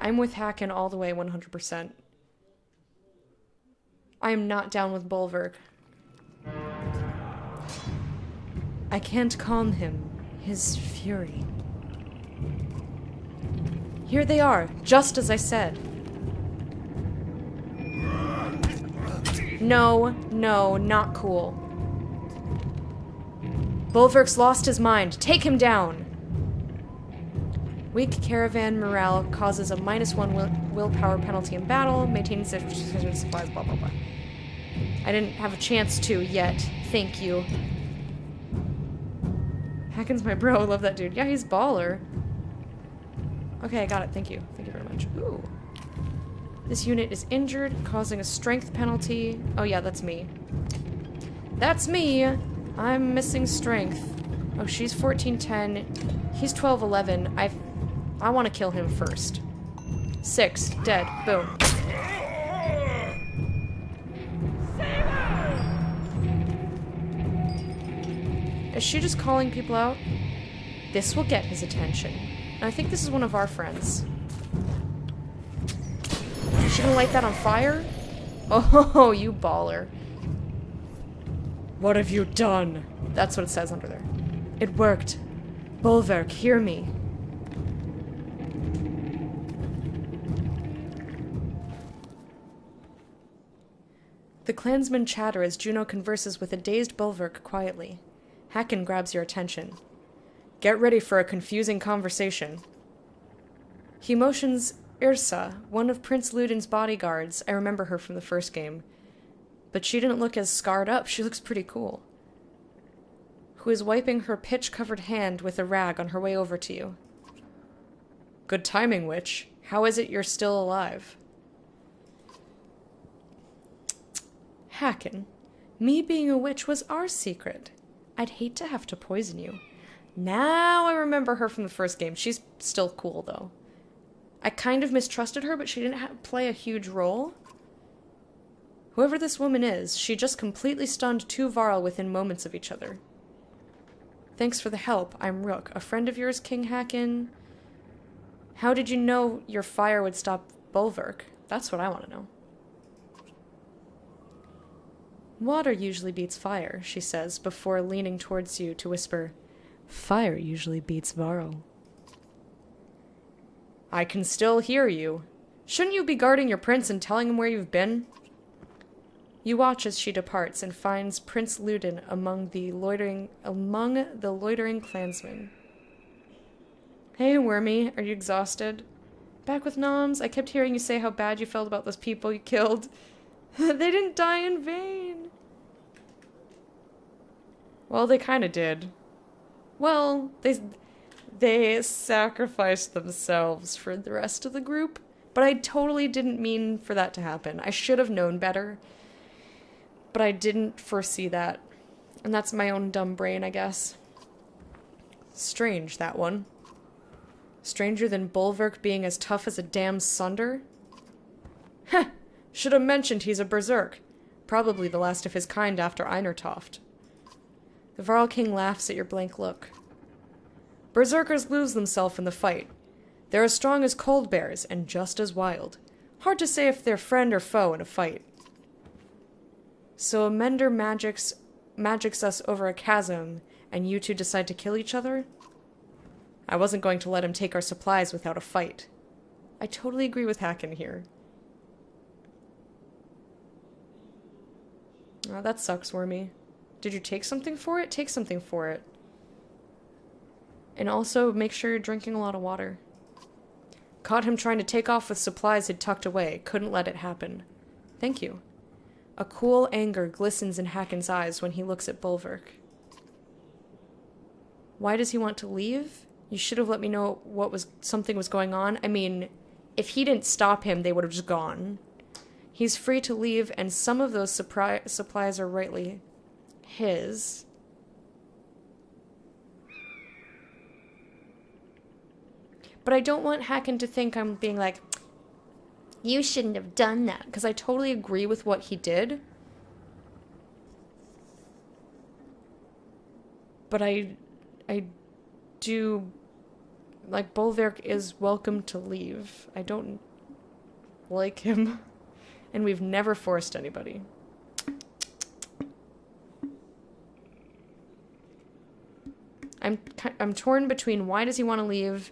I'm with Hacken all the way 100%. I am not down with Bolverk. I can't calm him. His fury. Here they are, just as I said. No, not cool. Bolverk's lost his mind. Take him down. Weak caravan morale causes a -1 willpower penalty in battle, maintaining supplies, blah, blah, blah. I didn't have a chance to yet. Thank you. Hacken's my bro. Love that dude. Yeah, he's baller. Okay, I got it. Thank you. Thank you very much. Ooh. This unit is injured, causing a strength penalty. Oh yeah, that's me. That's me! I'm missing strength. Oh, she's 1410. He's 1211. I want to kill him first. 6. Dead. Boom. Is she just calling people out? This will get his attention. And I think this is one of our friends. Is she gonna light that on fire? Oh, you baller. What have you done? That's what it says under there. It worked. Bolverk, hear me. The clansmen chatter as Juno converses with a dazed Bolverk quietly. Hacken grabs your attention. Get ready for a confusing conversation. He motions Irsa, one of Prince Ludin's bodyguards. I remember her from the first game. But she didn't look as scarred up. She looks pretty cool. Who is wiping her pitch-covered hand with a rag on her way over to you. Good timing, witch. How is it you're still alive? Hacken, me being a witch was our secret. I'd hate to have to poison you. Now I remember her from the first game. She's still cool, though. I kind of mistrusted her, but she didn't play a huge role. Whoever this woman is, she just completely stunned 2 Varl within moments of each other. Thanks for the help. I'm Rook, a friend of yours, King Hacken. How did you know your fire would stop Bolverk? That's what I want to know. Water usually beats fire, she says, before leaning towards you to whisper, Fire usually beats Varl. I can still hear you. Shouldn't you be guarding your prince and telling him where you've been? You watch as she departs and finds Prince Ludin among the loitering clansmen. Hey, Wormy, are you exhausted? Back with Noms? I kept hearing you say how bad you felt about those people you killed. They didn't die in vain. Well, they kind of did. Well, they sacrificed themselves for the rest of the group, but I totally didn't mean for that to happen. I should have known better, but I didn't foresee that. And that's my own dumb brain, I guess. Strange, that one. Stranger than Bolverk being as tough as a damn sunder? Heh! Should have mentioned he's a berserk. Probably the last of his kind after Einertoft. The Varl King laughs at your blank look. Berserkers lose themselves in the fight. They're as strong as cold bears, and just as wild. Hard to say if they're friend or foe in a fight. So a mender magics us over a chasm, and you two decide to kill each other? I wasn't going to let him take our supplies without a fight. I totally agree with Hacken here. Oh, that sucks, Wormy. Did you take something for it? Take something for it. And also, make sure you're drinking a lot of water. Caught him trying to take off with supplies he'd tucked away. Couldn't let it happen. Thank you. A cool anger glistens in Hakon's eyes when he looks at Bulwark. Why does he want to leave? You should have let me know something was going on. I mean, if he didn't stop him, they would have just gone. He's free to leave, and some of those supplies are rightly his. But I don't want Hakon to think I'm being like, you shouldn't have done that, because I totally agree with what he did. But I do, like, Bolverk is welcome to leave. I don't like him, and we've never forced anybody. I'm torn between why does he want to leave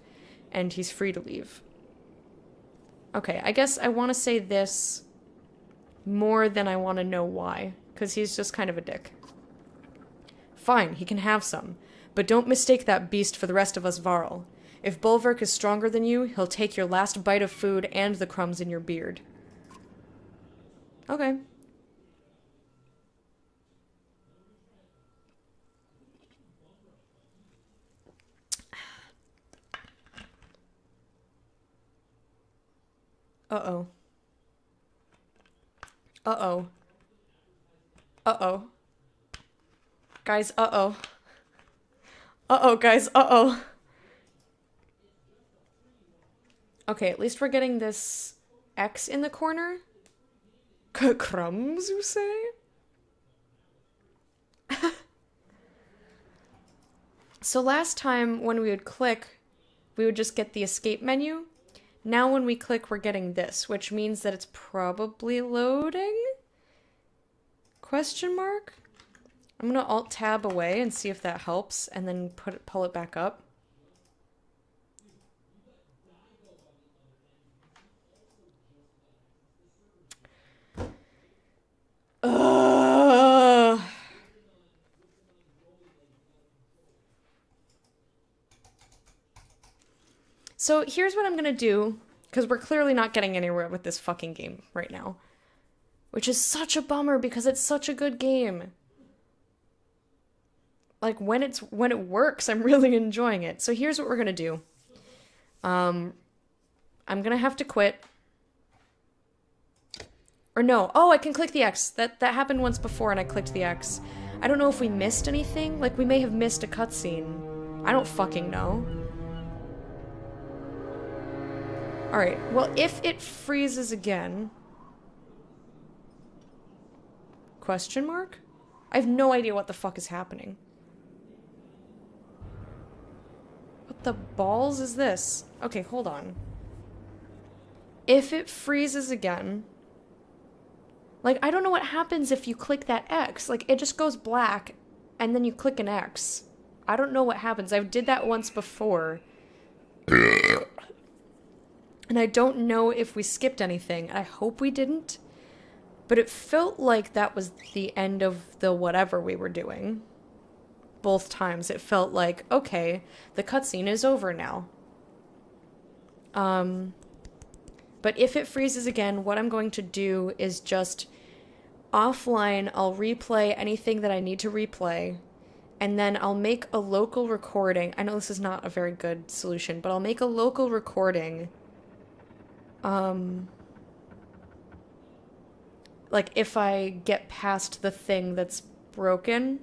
and he's free to leave. Okay, I guess I want to say this more than I want to know why, because he's just kind of a dick. Fine, he can have some, but don't mistake that beast for the rest of us Varl. If Bolverk is stronger than you, he'll take your last bite of food and the crumbs in your beard. Okay. Uh-oh. Uh-oh. Uh-oh. Guys, uh-oh. Uh-oh, guys, uh-oh. Okay, at least we're getting this X in the corner. Crumbs, you say? So last time when we would click, we would just get the escape menu. Now when we click, we're getting this, which means that it's probably loading? Question mark? I'm gonna Alt-Tab away and see if that helps, and then pull it back up. Ugh. So here's what I'm gonna do, because we're clearly not getting anywhere with this fucking game right now. Which is such a bummer, because it's such a good game. Like, when it works, I'm really enjoying it. So here's what we're gonna do. I'm gonna have to quit. Or no. Oh, I can click the X. That happened once before and I clicked the X. I don't know if we missed anything. Like, we may have missed a cutscene. I don't fucking know. Alright, well, if it freezes again... Question mark? I have no idea what the fuck is happening. What the balls is this? Okay, hold on. If it freezes again... Like, I don't know what happens if you click that X. Like, it just goes black, and then you click an X. I don't know what happens. I did that once before. And I don't know if we skipped anything. I hope we didn't. But it felt like that was the end of the whatever we were doing. Both times it felt like, okay, the cutscene is over now. But if it freezes again, what I'm going to do is just offline, I'll replay anything that I need to replay, and then I'll make a local recording. I know this is not a very good solution, but I'll make a local recording. Like, if I get past the thing that's broken,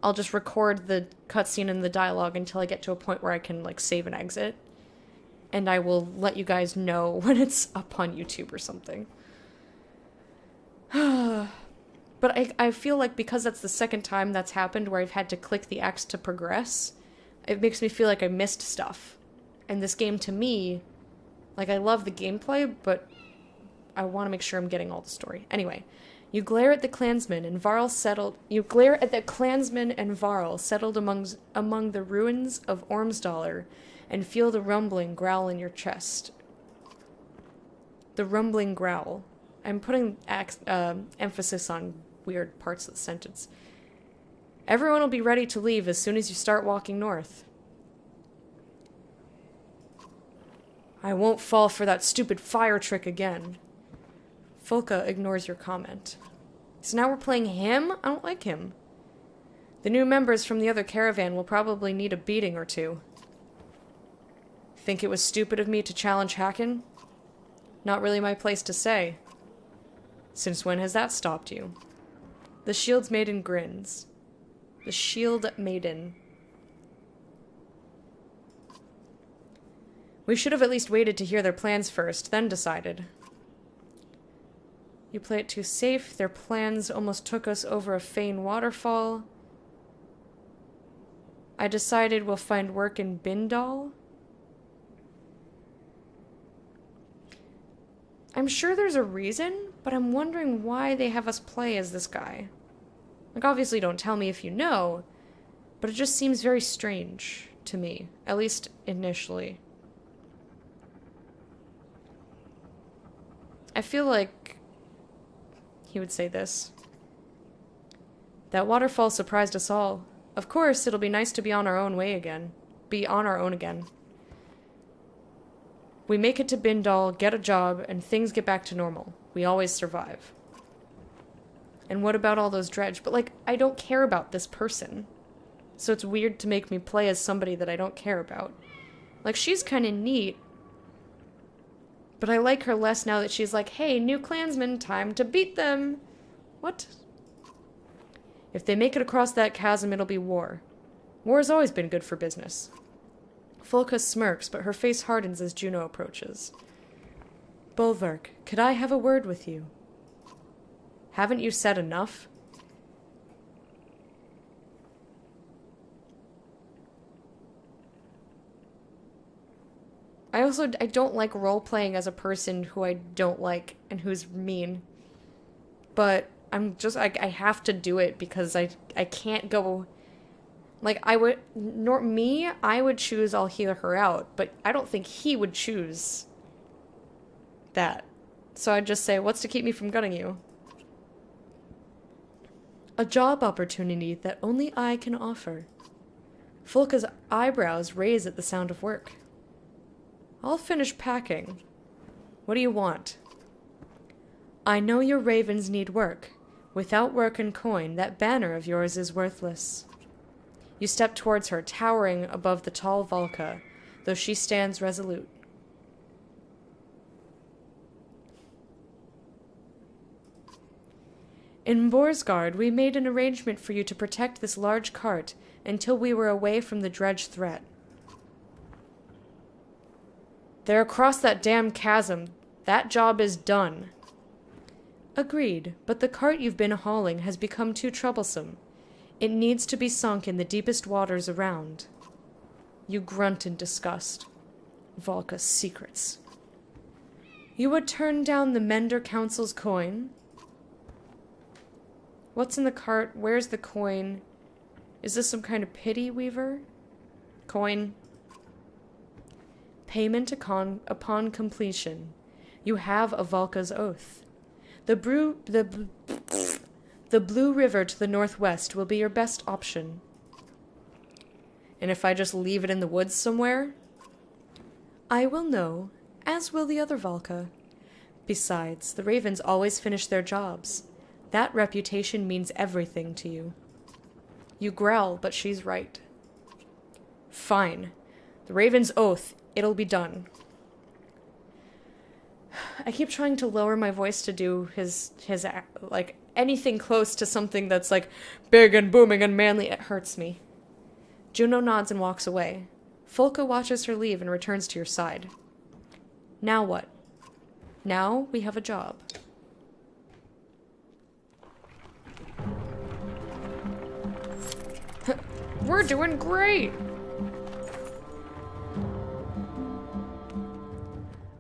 I'll just record the cutscene and the dialogue until I get to a point where I can, like, save and exit. And I will let you guys know when it's up on YouTube or something. But I feel like because that's the second time that's happened where I've had to click the X to progress, it makes me feel like I missed stuff. And this game, to me, like, I love the gameplay, but I want to make sure I'm getting all the story. Anyway, you glare at the clansmen and Varl settled among the ruins of Ormsdalr, and feel the rumbling growl in your chest. The rumbling growl. I'm putting emphasis on weird parts of the sentence. Everyone will be ready to leave as soon as you start walking north. I won't fall for that stupid fire trick again. Folka ignores your comment. So now we're playing him? I don't like him. The new members from the other caravan will probably need a beating or two. Think it was stupid of me to challenge Hakken? Not really my place to say. Since when has that stopped you? The Shield's Maiden grins. The Shield Maiden. We should have at least waited to hear their plans first, then decided. You play it too safe. Their plans almost took us over a Fane waterfall. I decided we'll find work in Bindal. I'm sure there's a reason, but I'm wondering why they have us play as this guy. Like, obviously don't tell me if you know, but it just seems very strange to me, at least initially. I feel like he would say this. That waterfall surprised us all. Of course, it'll be nice to be on our own again. We make it to Bindal, get a job, and things get back to normal. We always survive. And what about all those dredge? But, like, I don't care about this person. So it's weird to make me play as somebody that I don't care about. Like, she's kind of neat. But I like her less now that she's like, hey, new clansmen, time to beat them. What? If they make it across that chasm, it'll be war. War has always been good for business. Folka smirks, but her face hardens as Juno approaches. Bulwark, could I have a word with you? Haven't you said enough? I don't like role-playing as a person who I don't like and who's mean. But I have to do it because I can't go... Like, I would choose I'll heal her out, but I don't think he would choose that. So I'd just say, what's to keep me from gunning you? A job opportunity that only I can offer. Folka's eyebrows raise at the sound of work. I'll finish packing. What do you want? I know your ravens need work. Without work and coin, that banner of yours is worthless. You step towards her, towering above the tall Valka, though she stands resolute. In Borsgard, we made an arrangement for you to protect this large cart until we were away from the dredge threat. They're across that damn chasm. That job is done. Agreed, but the cart you've been hauling has become too troublesome. It needs to be sunk in the deepest waters around. You grunt in disgust. Valka's secrets. You would turn down the Mender Council's coin? What's in the cart? Where's the coin? Is this some kind of pity weaver? Coin. Payment upon completion. You have a Valka's oath. The Blue River to the northwest will be your best option. And if I just leave it in the woods somewhere? I will know, as will the other Valka. Besides, the ravens always finish their jobs. That reputation means everything to you. You growl, but she's right. Fine. The raven's oath. It'll be done. I keep trying to lower my voice to do his like, anything close to something that's, like, big and booming and manly. It hurts me. Juno nods and walks away. Folka watches her leave and returns to your side. Now what? Now we have a job. We're doing great!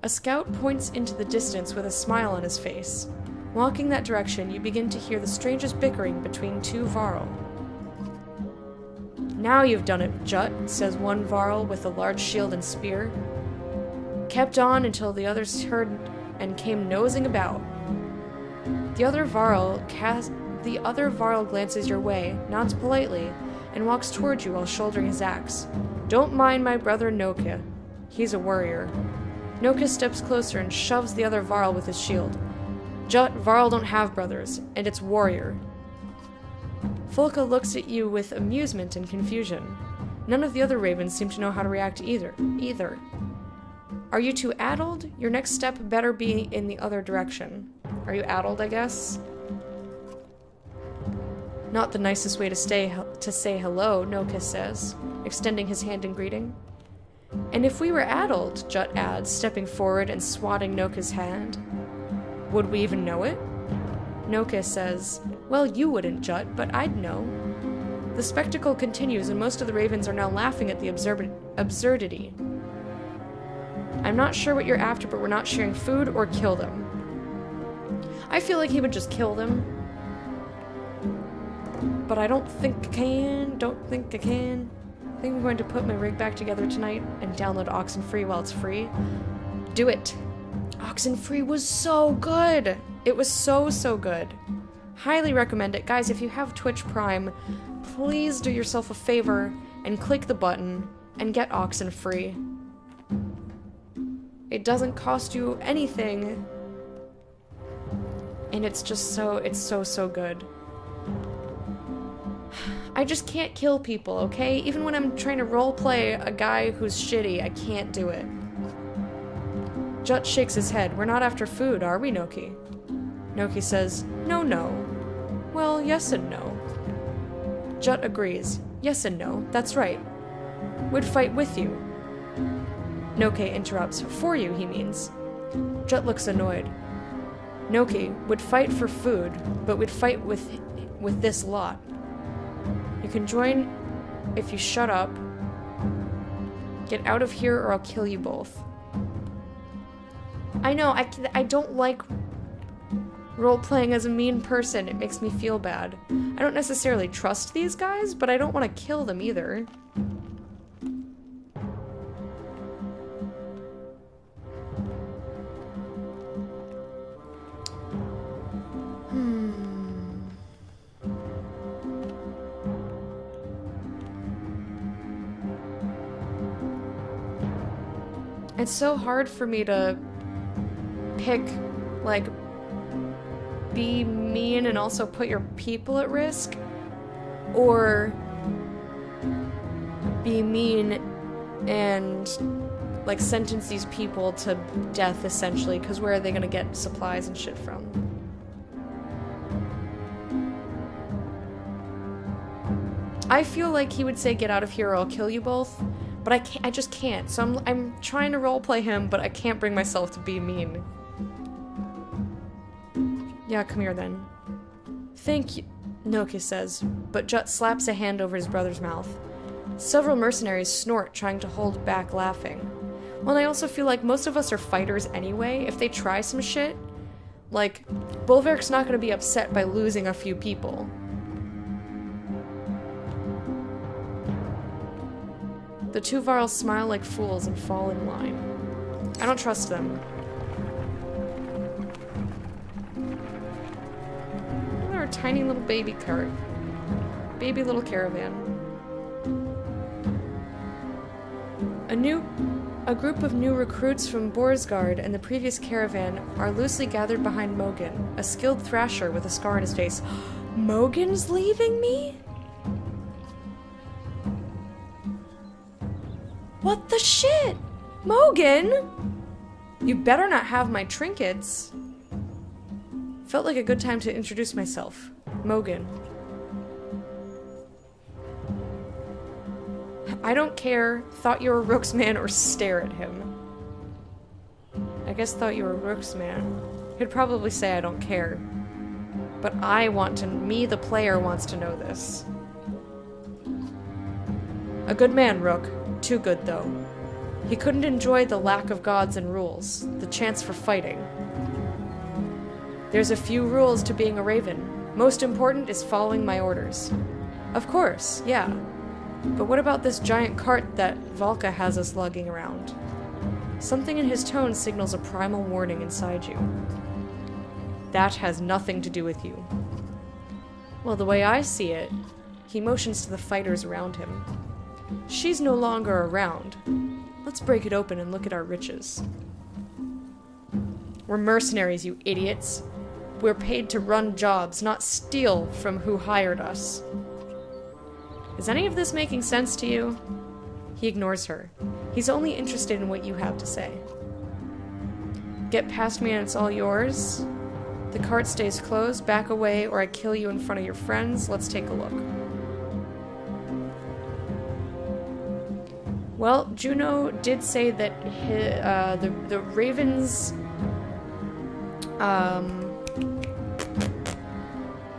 A scout points into the distance with a smile on his face. Walking that direction, you begin to hear the strangest bickering between two Varl. Now you've done it, Jut, says one Varl with a large shield and spear. Kept on until the others heard and came nosing about. The other Varl glances your way, nods politely, and walks toward you while shouldering his axe. Don't mind my brother Nokia. He's a warrior. Noka steps closer and shoves the other Varl with his shield. Jut, Varl don't have brothers, and it's warrior. Folka looks at you with amusement and confusion. None of the other ravens seem to know how to react either. Are you two addled? Your next step better be in the other direction. Are you addled, I guess? Not the nicest way to say hello, Noka says, extending his hand in greeting. And if we were addled, Jut adds, stepping forward and swatting Noka's hand, would we even know it? Noka says, well, you wouldn't, Jut, but I'd know. The spectacle continues, and most of the ravens are now laughing at the absurdity. I'm not sure what you're after, but we're not sharing food or kill them. I feel like he would just kill them. But I don't think I can. I think I'm going to put my rig back together tonight and download Oxenfree while it's free. Do it. Oxenfree was so good. It was so good. Highly recommend it. Guys, if you have Twitch Prime, please do yourself a favor and click the button and get Oxenfree. It doesn't cost you anything. And it's just so good. I just can't kill people, okay? Even when I'm trying to roleplay a guy who's shitty, I can't do it. Jut shakes his head. We're not after food, are we, Noki? Noki says, no. Well, yes and no. Jut agrees. Yes and no, that's right. We'd fight with you. Noki interrupts. For you, he means. Jut looks annoyed. Noki would fight for food, but we'd fight with this lot. You can join if you shut up. Get out of here or I'll kill you both. I know, I don't like role-playing as a mean person. It makes me feel bad. I don't necessarily trust these guys, but I don't want to kill them either. It's so hard for me to pick, like, be mean and also put your people at risk, or be mean and, like, sentence these people to death, essentially, because where are they gonna get supplies and shit from? I feel like he would say, get out of here or I'll kill you both. But I just can't. So I'm trying to roleplay him, but I can't bring myself to be mean. Yeah, come here then. Thank you, Noki says, but Jut slaps a hand over his brother's mouth. Several mercenaries snort, trying to hold back laughing. Well, and I also feel like most of us are fighters anyway. If they try some shit, like, Bolverk's not gonna be upset by losing a few people. The two Varls smile like fools and fall in line. I don't trust them. They're a tiny little baby cart. Baby little caravan. A group of new recruits from Borsgard and the previous caravan are loosely gathered behind Mogan, a skilled thrasher with a scar on his face. Mogan's leaving me? What the shit? Mogan? You better not have my trinkets. Felt like a good time to introduce myself. Mogan. I don't care. Thought you were Rook's man or stare at him. I guess thought you were Rook's man. He'd probably say I don't care. But me, the player, wants to know this. A good man, Rook. Too good, though. He couldn't enjoy the lack of gods and rules, the chance for fighting. There's a few rules to being a raven. Most important is following my orders. Of course, yeah. But what about this giant cart that Valka has us lugging around? Something in his tone signals a primal warning inside you. That has nothing to do with you. Well, the way I see it, he motions to the fighters around him. She's no longer around. Let's break it open and look at our riches. We're mercenaries, you idiots. We're paid to run jobs, not steal from who hired us. Is any of this making sense to you? He ignores her. He's only interested in what you have to say. Get past me and it's all yours. The cart stays closed. Back away or I kill you in front of your friends. Let's take a look. Well, Juno did say that the ravens...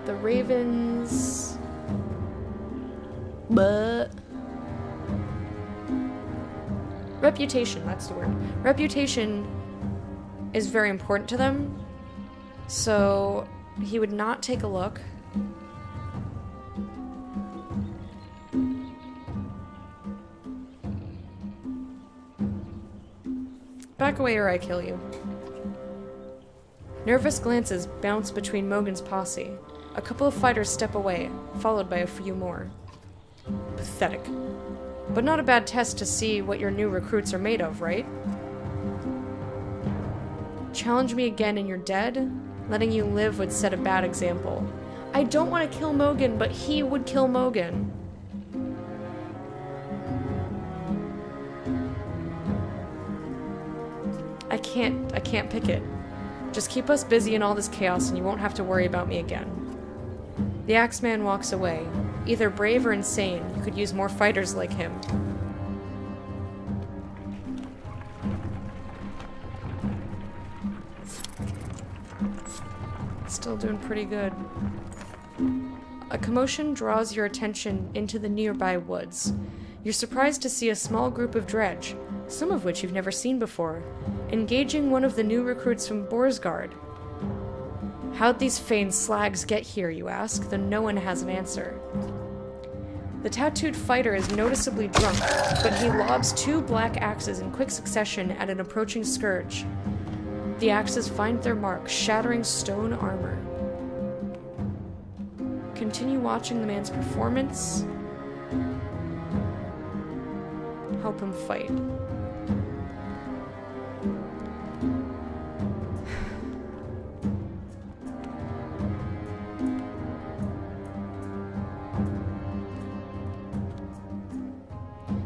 The ravens... But... Reputation, that's the word. Reputation is very important to them. So, he would not take a look. Back away or I kill you. Nervous glances bounce between Mogan's posse. A couple of fighters step away, followed by a few more. Pathetic. But not a bad test to see what your new recruits are made of, right? Challenge me again and you're dead? Letting you live would set a bad example. I don't want to kill Mogan, but he would kill Mogan. I can't pick it. Just keep us busy in all this chaos and you won't have to worry about me again. The Axeman walks away. Either brave or insane, you could use more fighters like him. Still doing pretty good. A commotion draws your attention into the nearby woods. You're surprised to see a small group of dredge, some of which you've never seen before, engaging one of the new recruits from Borsgard. How'd these feigned slags get here, you ask, though no one has an answer. The tattooed fighter is noticeably drunk, but he lobs two black axes in quick succession at an approaching scourge. The axes find their mark, shattering stone armor. Continue watching the man's performance. Help him fight.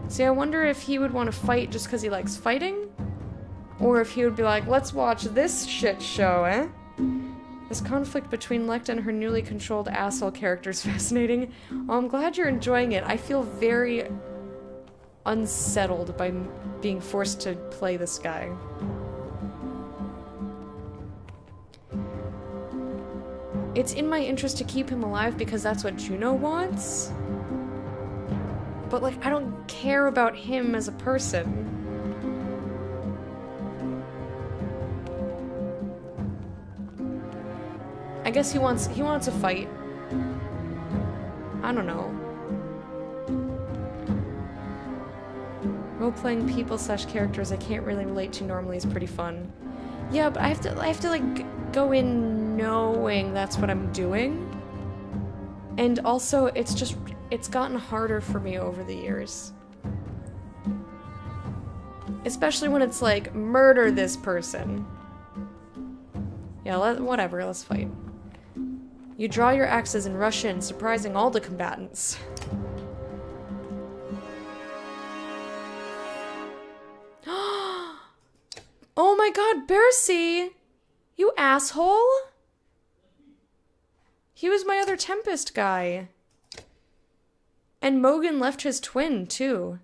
See, I wonder if he would want to fight just because he likes fighting? Or if he would be like, let's watch this shit show, eh? This conflict between Lecta and her newly controlled asshole character is fascinating. Oh, I'm glad you're enjoying it. I feel very unsettled by being forced to play this guy. It's in my interest to keep him alive because that's what Juno wants. But, like, I don't care about him as a person. I guess he wants a fight. I don't know. Role-playing people/characters I can't really relate to normally is pretty fun. Yeah, but I have to like go in knowing that's what I'm doing. And also it's gotten harder for me over the years. Especially when it's like, murder this person. Yeah, whatever, let's fight. You draw your axes and rush in, surprising all the combatants. Oh my god, Bercy! You asshole! He was my other Tempest guy. And Mogan left his twin, too.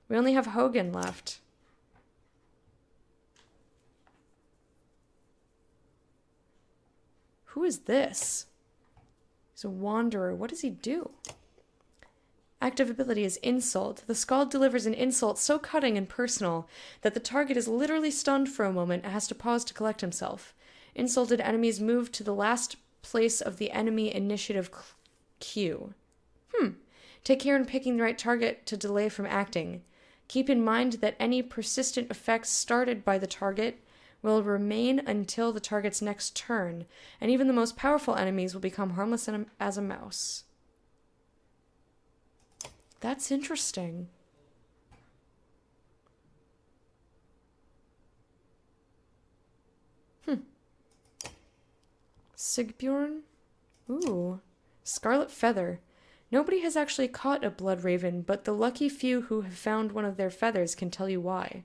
We only have Hogan left. Who is this? He's a wanderer. What does he do? Active ability is Insult. The Skald delivers an insult so cutting and personal that the target is literally stunned for a moment and has to pause to collect himself. Insulted enemies move to the last place of the enemy initiative queue. Take care in picking the right target to delay from acting. Keep in mind that any persistent effects started by the target will remain until the target's next turn, and even the most powerful enemies will become harmless as a mouse. That's interesting. Sigbjorn? Ooh. Scarlet Feather. Nobody has actually caught a blood raven, but the lucky few who have found one of their feathers can tell you why.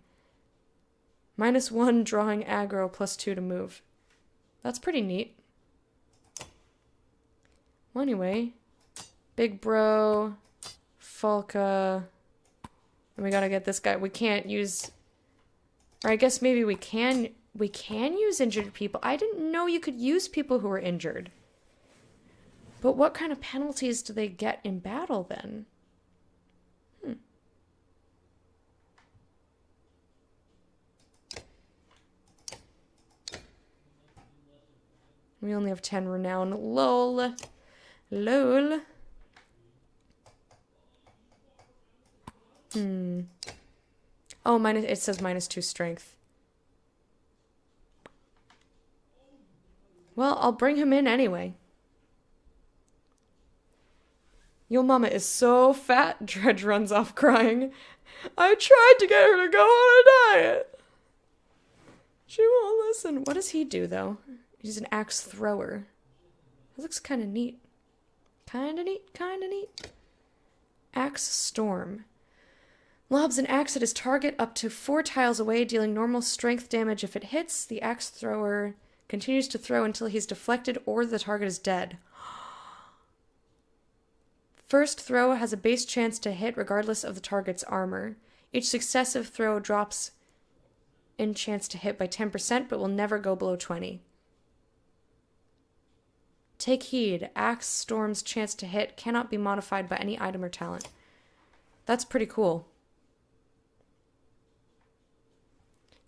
-1 drawing aggro, +2 to move. That's pretty neat. Well, anyway. Big Bro. Falca. And we gotta get this guy. We can't use... Or I guess maybe we can use injured people. I didn't know you could use people who were injured. But what kind of penalties do they get in battle then? We only have 10 renown. Lol. Lol. Oh, it says -2 strength. Well, I'll bring him in anyway. Your mama is so fat, Dredge runs off crying. I tried to get her to go on a diet. She won't listen. What does he do, though? He's an axe thrower. That looks kind of neat. Kind of neat. Axe Storm. Lobs an axe at his target up to 4 tiles away, dealing normal strength damage if it hits. The axe thrower continues to throw until he's deflected or the target is dead. First throw has a base chance to hit regardless of the target's armor. Each successive throw drops in chance to hit by 10%, but will never go below 20. Take heed. Axe Storm's chance to hit cannot be modified by any item or talent. That's pretty cool.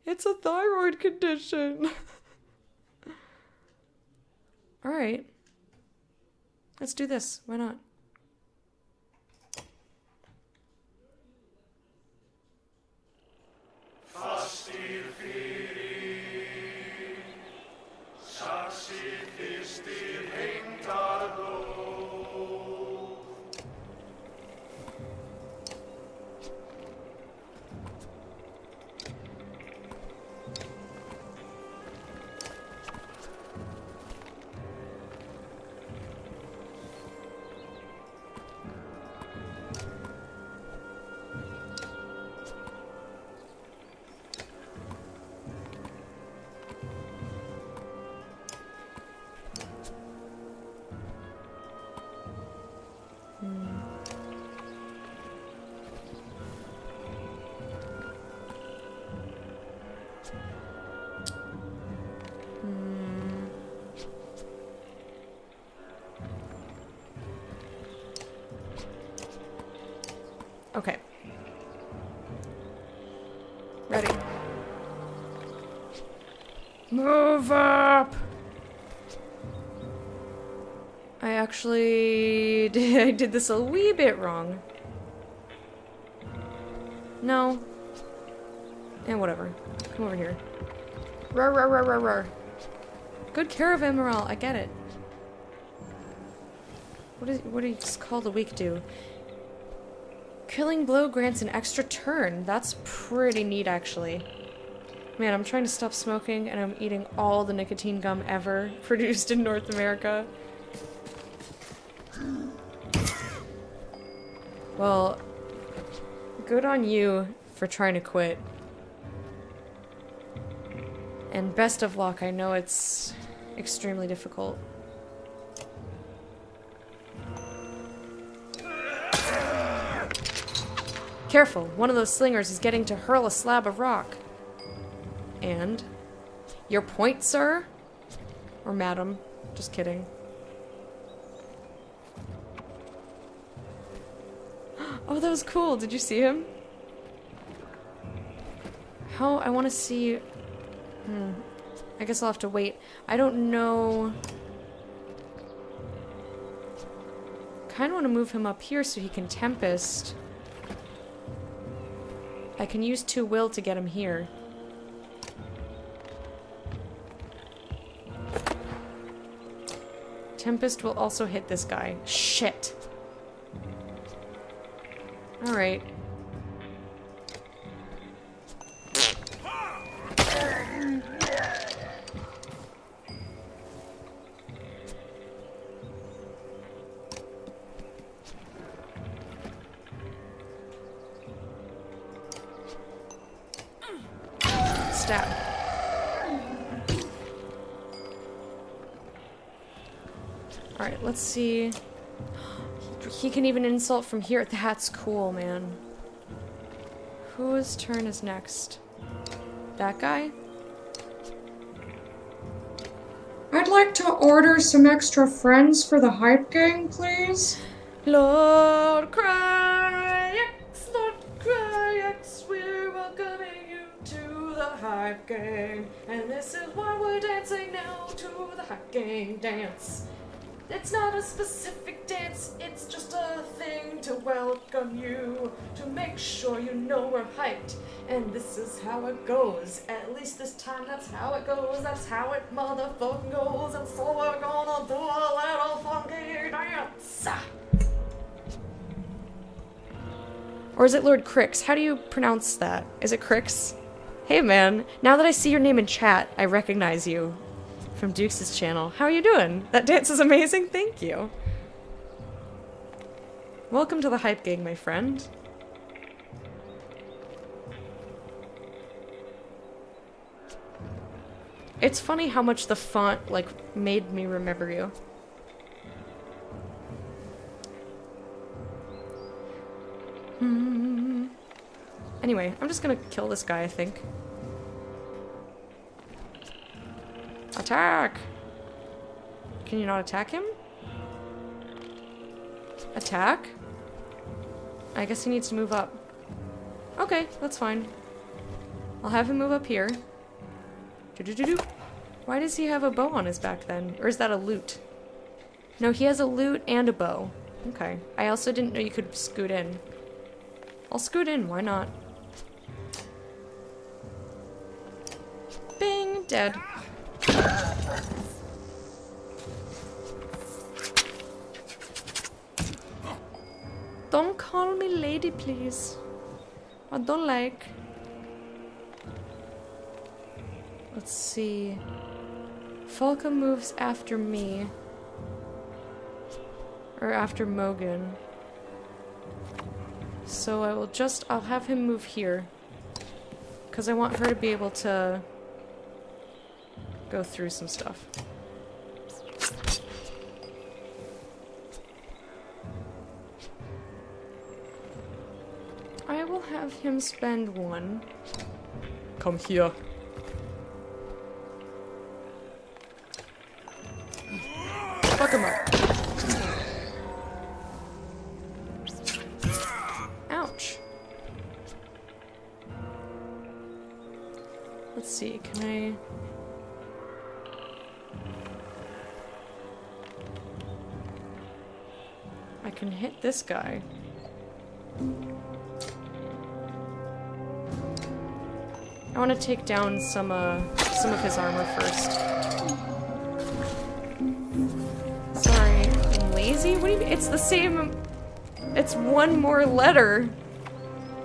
It's a thyroid condition. Alright. Let's do this. Why not? Okay. Ready. Move up! I actually did this a wee bit wrong. No. And whatever. Come over here. Roar, roar, roar, roar, roar. Good care of Emerald, I get it. What do you call the weak do? Killing blow grants an extra turn. That's pretty neat, actually. Man, I'm trying to stop smoking, and I'm eating all the nicotine gum ever produced in North America. Well, good on you for trying to quit. And best of luck. I know it's extremely difficult. Careful, one of those slingers is getting to hurl a slab of rock. And? Your point, sir? Or madam? Just kidding. Oh, that was cool. Did you see him? How? I want to see... I guess I'll have to wait. I don't know... Kind of want to move him up here so he can Tempest. I can use 2 will to get him here. Tempest will also hit this guy. Shit. Alright. stab. Alright, let's see. He can even insult from here. That's cool, man. Whose turn is next? That guy? I'd like to order some extra friends for the hype gang, please. Lord Cryax, we're welcoming you to the hype gang. And this is why we're dancing now to the hype gang dance. It's not a specific dance, it's just a thing to welcome you, to make sure you know we're hyped. And this is how it goes. At least this time that's how it goes. That's how it motherfucking goes. And so we're gonna do a little funky dance. Or is it Lord Crix? How do you pronounce that? Is it Crix? Hey man, now that I see your name in chat, I recognize you. From Dukes' channel. How are you doing? That dance is amazing, thank you. Welcome to the hype gang, my friend. It's funny how much the font, like, made me remember you. Anyway, I'm just gonna kill this guy, I think. Attack! Can you not attack him? Attack? I guess he needs to move up. Okay, that's fine. I'll have him move up here. Do-do-do-do. Why does he have a bow on his back then? Or is that a lute? No, he has a lute and a bow. Okay. I also didn't know you could scoot in. I'll scoot in, why not? Bing! Dead. Don't call me lady, please. I don't like. Let's see. Falca moves after me. Or after Mogan. So I'll have him move here. Because I want her to be able to go through some stuff. I will have him spend one. Come here. Fuck him up. Ouch. Let's see, can I can hit this guy. I want to take down some of his armor first. Sorry, I'm lazy? What do you mean? It's the same... It's one more letter.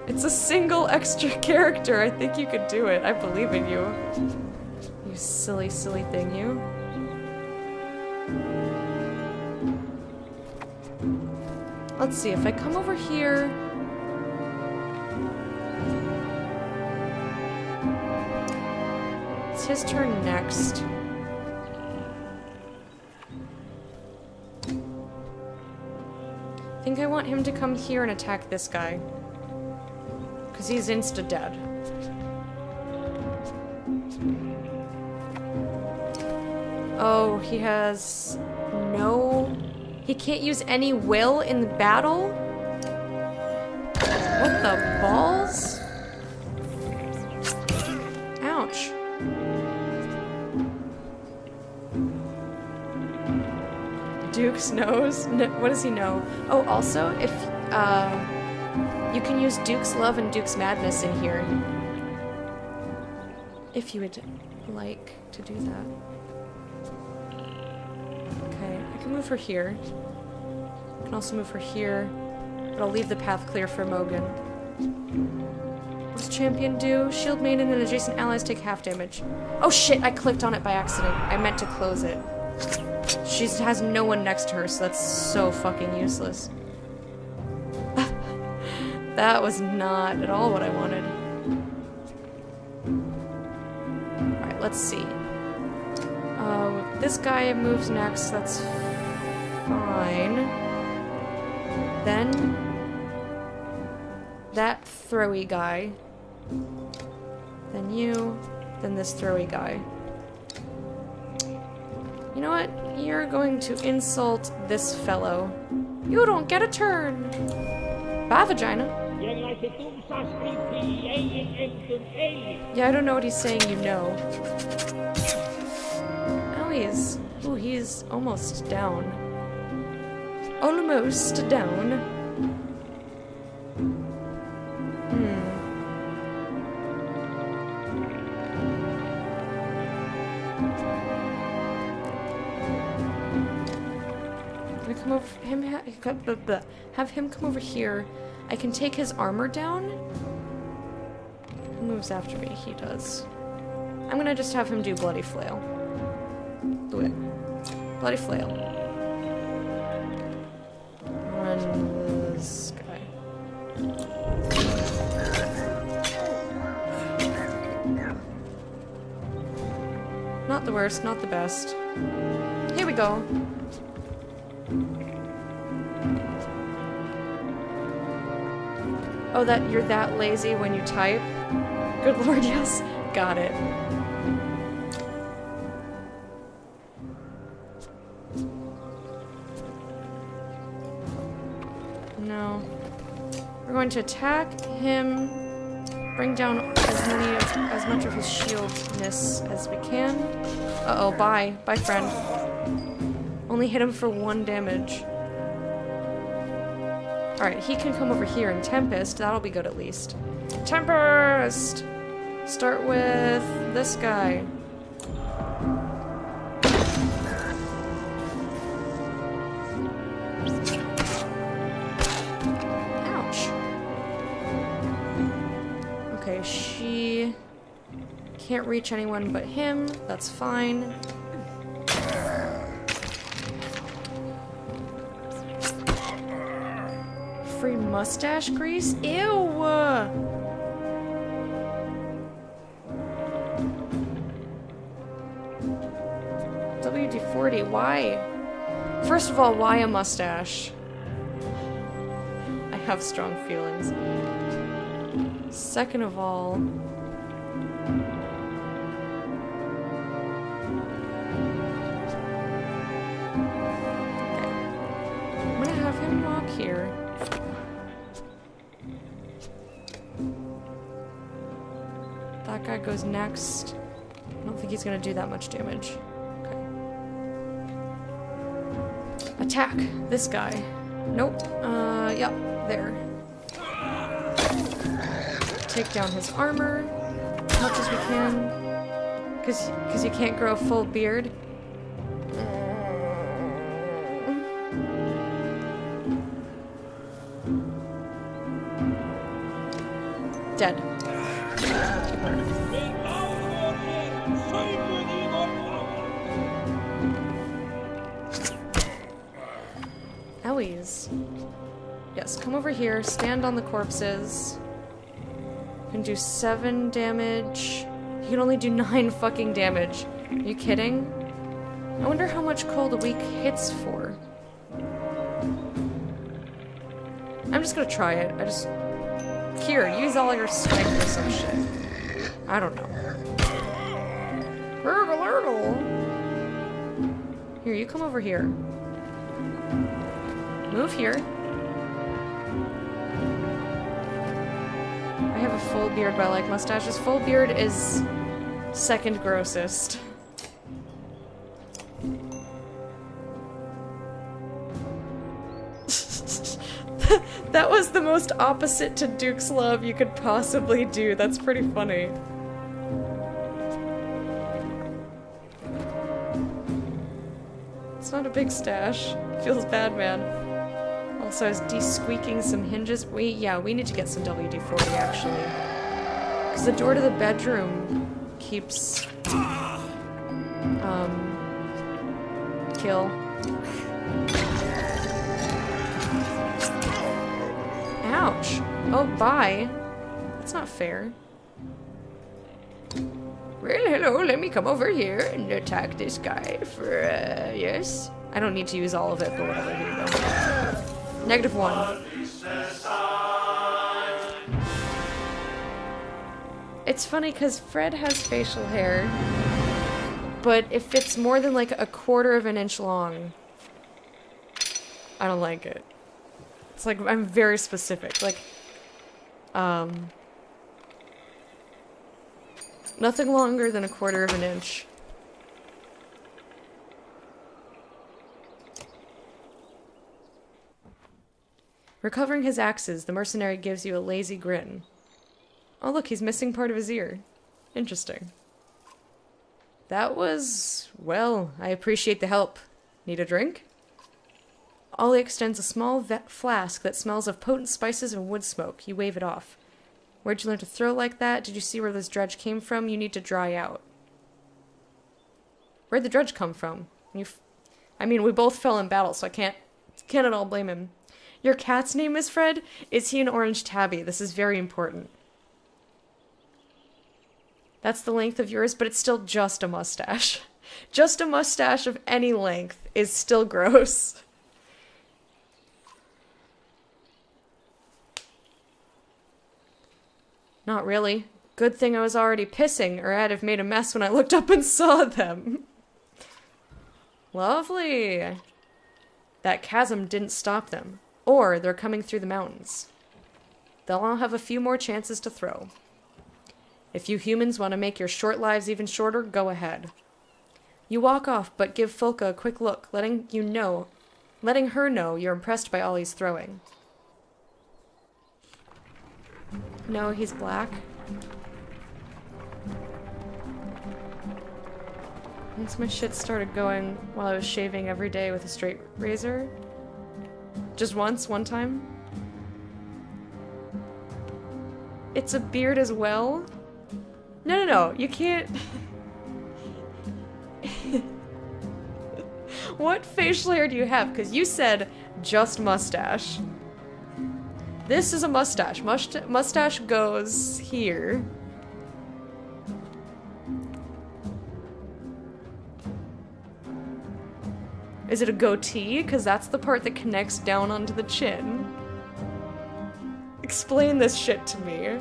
It's a single extra character. I think you could do it. I believe in you. You silly, silly thing, you. Let's see, if I come over here... It's his turn next. I think I want him to come here and attack this guy. Because he's insta-dead. Oh, he has no... He can't use any will in the battle? What the balls? Ouch. Duke's nose? No, what does he know? Oh, also, if, you can use Duke's Love and Duke's Madness in here. If you would like to do that. Okay, I can move her here. I can also move her here. But I'll leave the path clear for Mogan. What does Champion do? Shield Maiden and adjacent allies take half damage. Oh shit, I clicked on it by accident. I meant to close it. She has no one next to her, so that's so fucking useless. That was not at all what I wanted. let's see. This guy moves next, that's fine. Then that throwy guy. Then you. Then this throwy guy. You know what? You're going to insult this fellow. You don't get a turn. Bye, vagina. Yeah, I don't know what he's saying, you know. Oh, he's almost down. Almost down. Come over have him come over here. I can take his armor down. Who moves after me? He does. I'm gonna just have him do bloody flail. Do it. Bloody flail. On this guy. Not the worst, not the best. Here we go. Oh, you're that lazy when you type? Good lord, yes. Got it. No. We're going to attack him, bring down as much of his shieldness as we can. Uh-oh, bye. Bye, friend. Only hit him for 1 damage. Alright, he can come over here and Tempest. That'll be good at least. Tempest! Start with this guy. Ouch. Okay, she can't reach anyone but him. That's fine. Free mustache grease? Ew! WD-40, why? First of all, why a mustache? I have strong feelings. Second of all... Okay. I'm gonna have him walk here. That guy goes next. I don't think he's gonna do that much damage. Okay. Attack this guy. Nope. Yep, there. Take down his armor as much as we can. Cause you can't grow a full beard. Dead. Owies. Yes, come over here, stand on the corpses. You can do 7 damage. You can only do 9 fucking damage. Are you kidding? I wonder how much Cold a Week hits for. I'm just gonna try it. Here, use all your strength for some shit. I don't know. Here, you come over here. Move here. I have a full beard, but I like mustaches. Full beard is second grossest. That was the most opposite to Duke's love you could possibly do. That's pretty funny. It's not a big stash. Feels bad, man. Also, I was de-squeaking some hinges. We need to get some WD-40, actually. Because the door to the bedroom keeps... kill. Ouch. Oh, bye. That's not fair. Really? hello, let me come over here and attack this guy for, yes. I don't need to use all of it, but whatever, here you go. -1. It's funny because Fred has facial hair, but if it's more than like 1/4 of an inch long, I don't like it. It's like, I'm very specific. Like, nothing longer than 1/4 of an inch. Recovering his axes, the mercenary gives you a lazy grin. Oh look, he's missing part of his ear. Interesting. That was... well, I appreciate the help. Need a drink? Ollie extends a small flask that smells of potent spices and wood smoke. You wave it off. Where'd you learn to throw like that? Did you see where this dredge came from? You need to dry out. Where'd the dredge come from? I mean, we both fell in battle, so I can't at all blame him. Your cat's name is Fred? Is he an orange tabby? This is very important. That's the length of yours, but it's still just a mustache. Just a mustache of any length is still gross. Not really. Good thing I was already pissing, or I'd have made a mess when I looked up and saw them. Lovely. That chasm didn't stop them. Or they're coming through the mountains. They'll all have a few more chances to throw. If you humans want to make your short lives even shorter, go ahead. You walk off, but give Folka a quick look, letting her know you're impressed by Ollie's throwing. No, he's black. Once my shit started going while I was shaving every day with a straight razor. Just once, one time. It's a beard as well? No, you can't... What facial hair do you have? Because you said just mustache. This is a mustache. Mustache goes here. Is it a goatee? Because that's the part that connects down onto the chin. Explain this shit to me.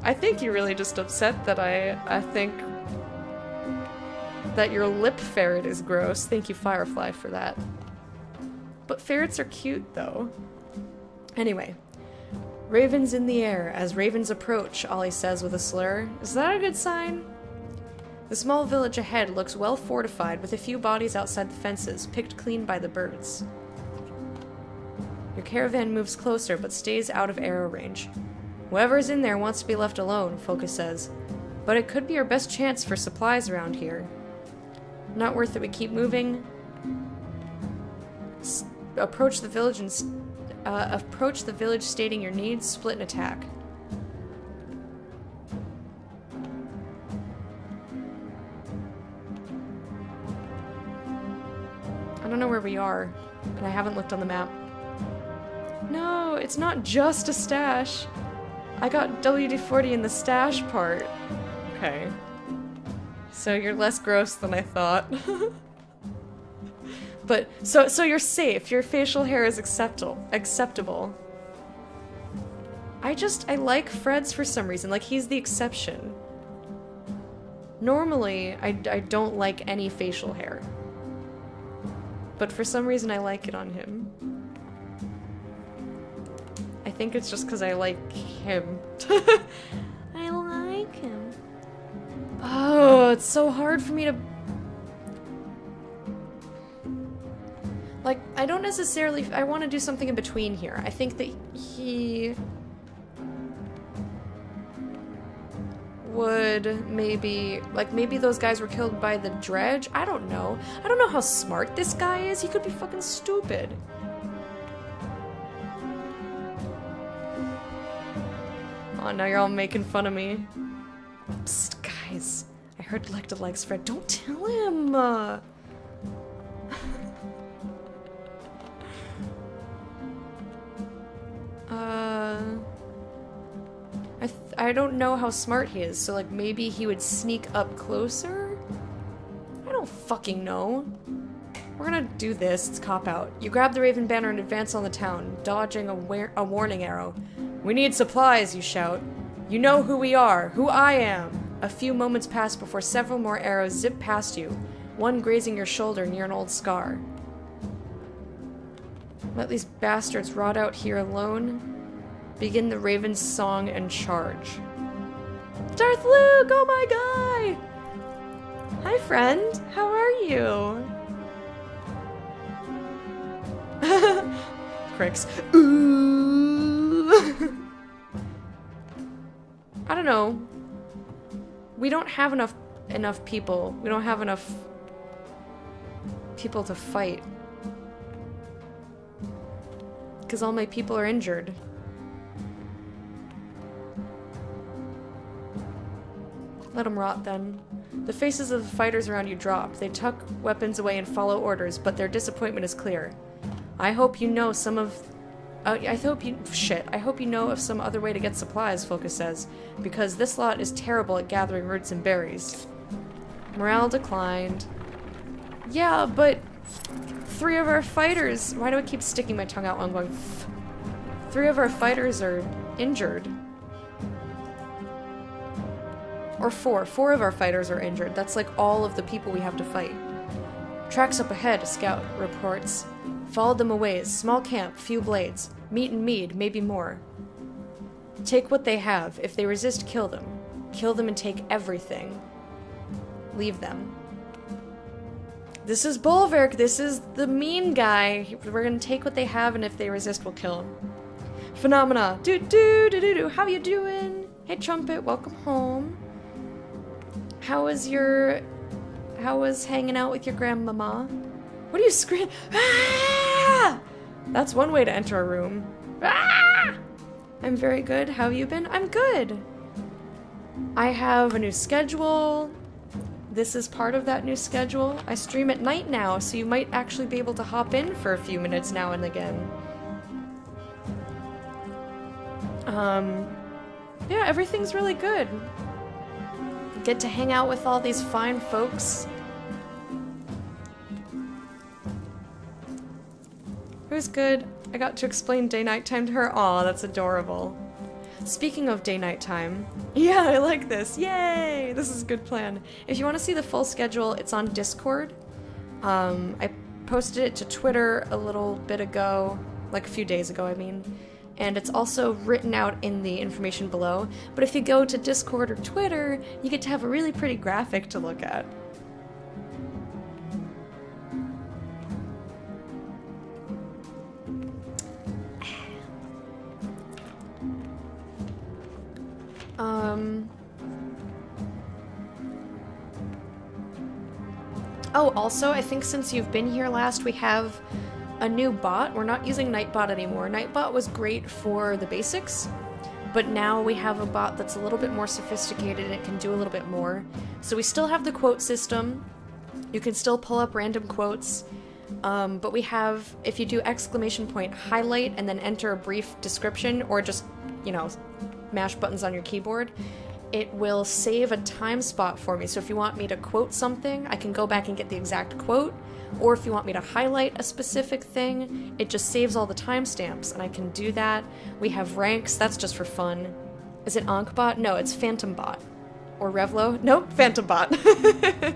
I think you're really just upset that I think that your lip ferret is gross. Thank you, Firefly, for that. But ferrets are cute, though. Anyway. Ravens in the air. As ravens approach, Ollie says with a slur. Is that a good sign? The small village ahead looks well fortified, with a few bodies outside the fences, picked clean by the birds. Your caravan moves closer, but stays out of arrow range. Whoever's in there wants to be left alone, Focus says. But it could be our best chance for supplies around here. Not worth it we keep moving. Approach the village stating your needs, split and attack. I don't know where we are, and I haven't looked on the map. No, it's not just a stash. I got WD-40 in the stash part. Okay. So you're less gross than I thought. But, so you're safe. Your facial hair is acceptable. I like Fred's for some reason. Like, he's the exception. Normally, I don't like any facial hair. But for some reason, I like it on him. I think it's just because I like him. I like him. Oh, it's so hard for me to... Like, I don't necessarily... I want to do something in between here. I think that he... would maybe... Like, maybe those guys were killed by the dredge? I don't know. I don't know how smart this guy is. He could be fucking stupid. Oh, now you're all making fun of me. Psst, guys. I heard Lecta likes Fred. Don't tell him! I don't know how smart he is, so like maybe he would sneak up closer? I don't fucking know. We're gonna do this, it's cop out. You grab the Raven banner and advance on the town, dodging a warning arrow. We need supplies, you shout. You know who we are, who I am. A few moments pass before several more arrows zip past you, one grazing your shoulder near an old scar. Let these bastards rot out here alone. Begin the Raven's song and charge. Darth Luke, oh my guy! Hi friend, how are you? Cricks. Ooh. I don't know. We don't have enough people. We don't have enough people to fight. Because all my people are injured. Let them rot then. The faces of the fighters around you drop. They tuck weapons away and follow orders, but their disappointment is clear. I hope you know some of... I hope you know of some other way to get supplies, Focus says, because this lot is terrible at gathering roots and berries. Morale declined. Yeah, but 3 of our fighters... Why do I keep sticking my tongue out while I'm going... 3 of our fighters are injured. Or 4. 4 of our fighters are injured. That's like all of the people we have to fight. Tracks up ahead, a scout reports. Followed them a ways. Small camp, few blades. Meat and mead, maybe more. Take what they have. If they resist, kill them. Kill them and take everything. Leave them. This is Bolverk. This is the mean guy. We're gonna take what they have, and if they resist, we'll kill them. Phenomena. Do. How you doing? Hey, Trumpet. Welcome home. How was hanging out with your grandmama? What are you screaming? Ah! That's one way to enter a room. Ah! I'm very good. How have you been? I'm good. I have a new schedule. This is part of that new schedule. I stream at night now, so you might actually be able to hop in for a few minutes now and again. Yeah, everything's really good. Get to hang out with all these fine folks. Who's good? I got to explain day-night time to her. Aw, that's adorable. Speaking of day-night time, yeah, I like this. Yay! This is a good plan. If you want to see the full schedule, it's on Discord. I posted it to Twitter a little bit ago, like a few days ago, I mean. And it's also written out in the information below. But if you go to Discord or Twitter, you get to have a really pretty graphic to look at. Oh, also, I think since you've been here last, we have a new bot. We're not using Nightbot anymore. Nightbot was great for the basics, but now we have a bot that's a little bit more sophisticated and it can do a little bit more. So we still have the quote system. You can still pull up random quotes, but we have, if you do exclamation point highlight and then enter a brief description, or just, you know, mash buttons on your keyboard, it will save a time spot for me. So if you want me to quote something, I can go back and get the exact quote. Or if you want me to highlight a specific thing, it just saves all the timestamps, and I can do that. We have ranks, that's just for fun. Is it Ankbot? No, it's PhantomBot. Or Revlo? Nope, PhantomBot.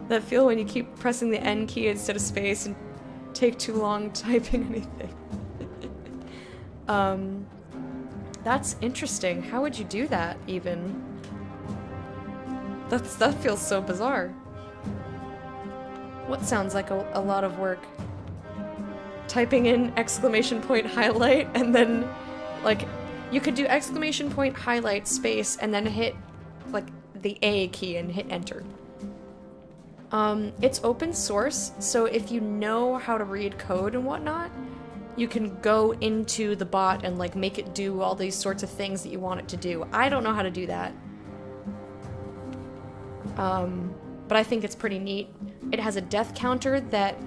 That feel when you keep pressing the N key instead of space and take too long typing anything. That's interesting. How would you do that, even? That feels so bizarre. What sounds like a lot of work? Typing in exclamation point highlight and then, like, you could do exclamation point highlight space and then hit, like, the A key and hit enter. It's open source, so if you know how to read code and whatnot, you can go into the bot and, like, make it do all these sorts of things that you want it to do. I don't know how to do that. But I think it's pretty neat. It has a death counter that...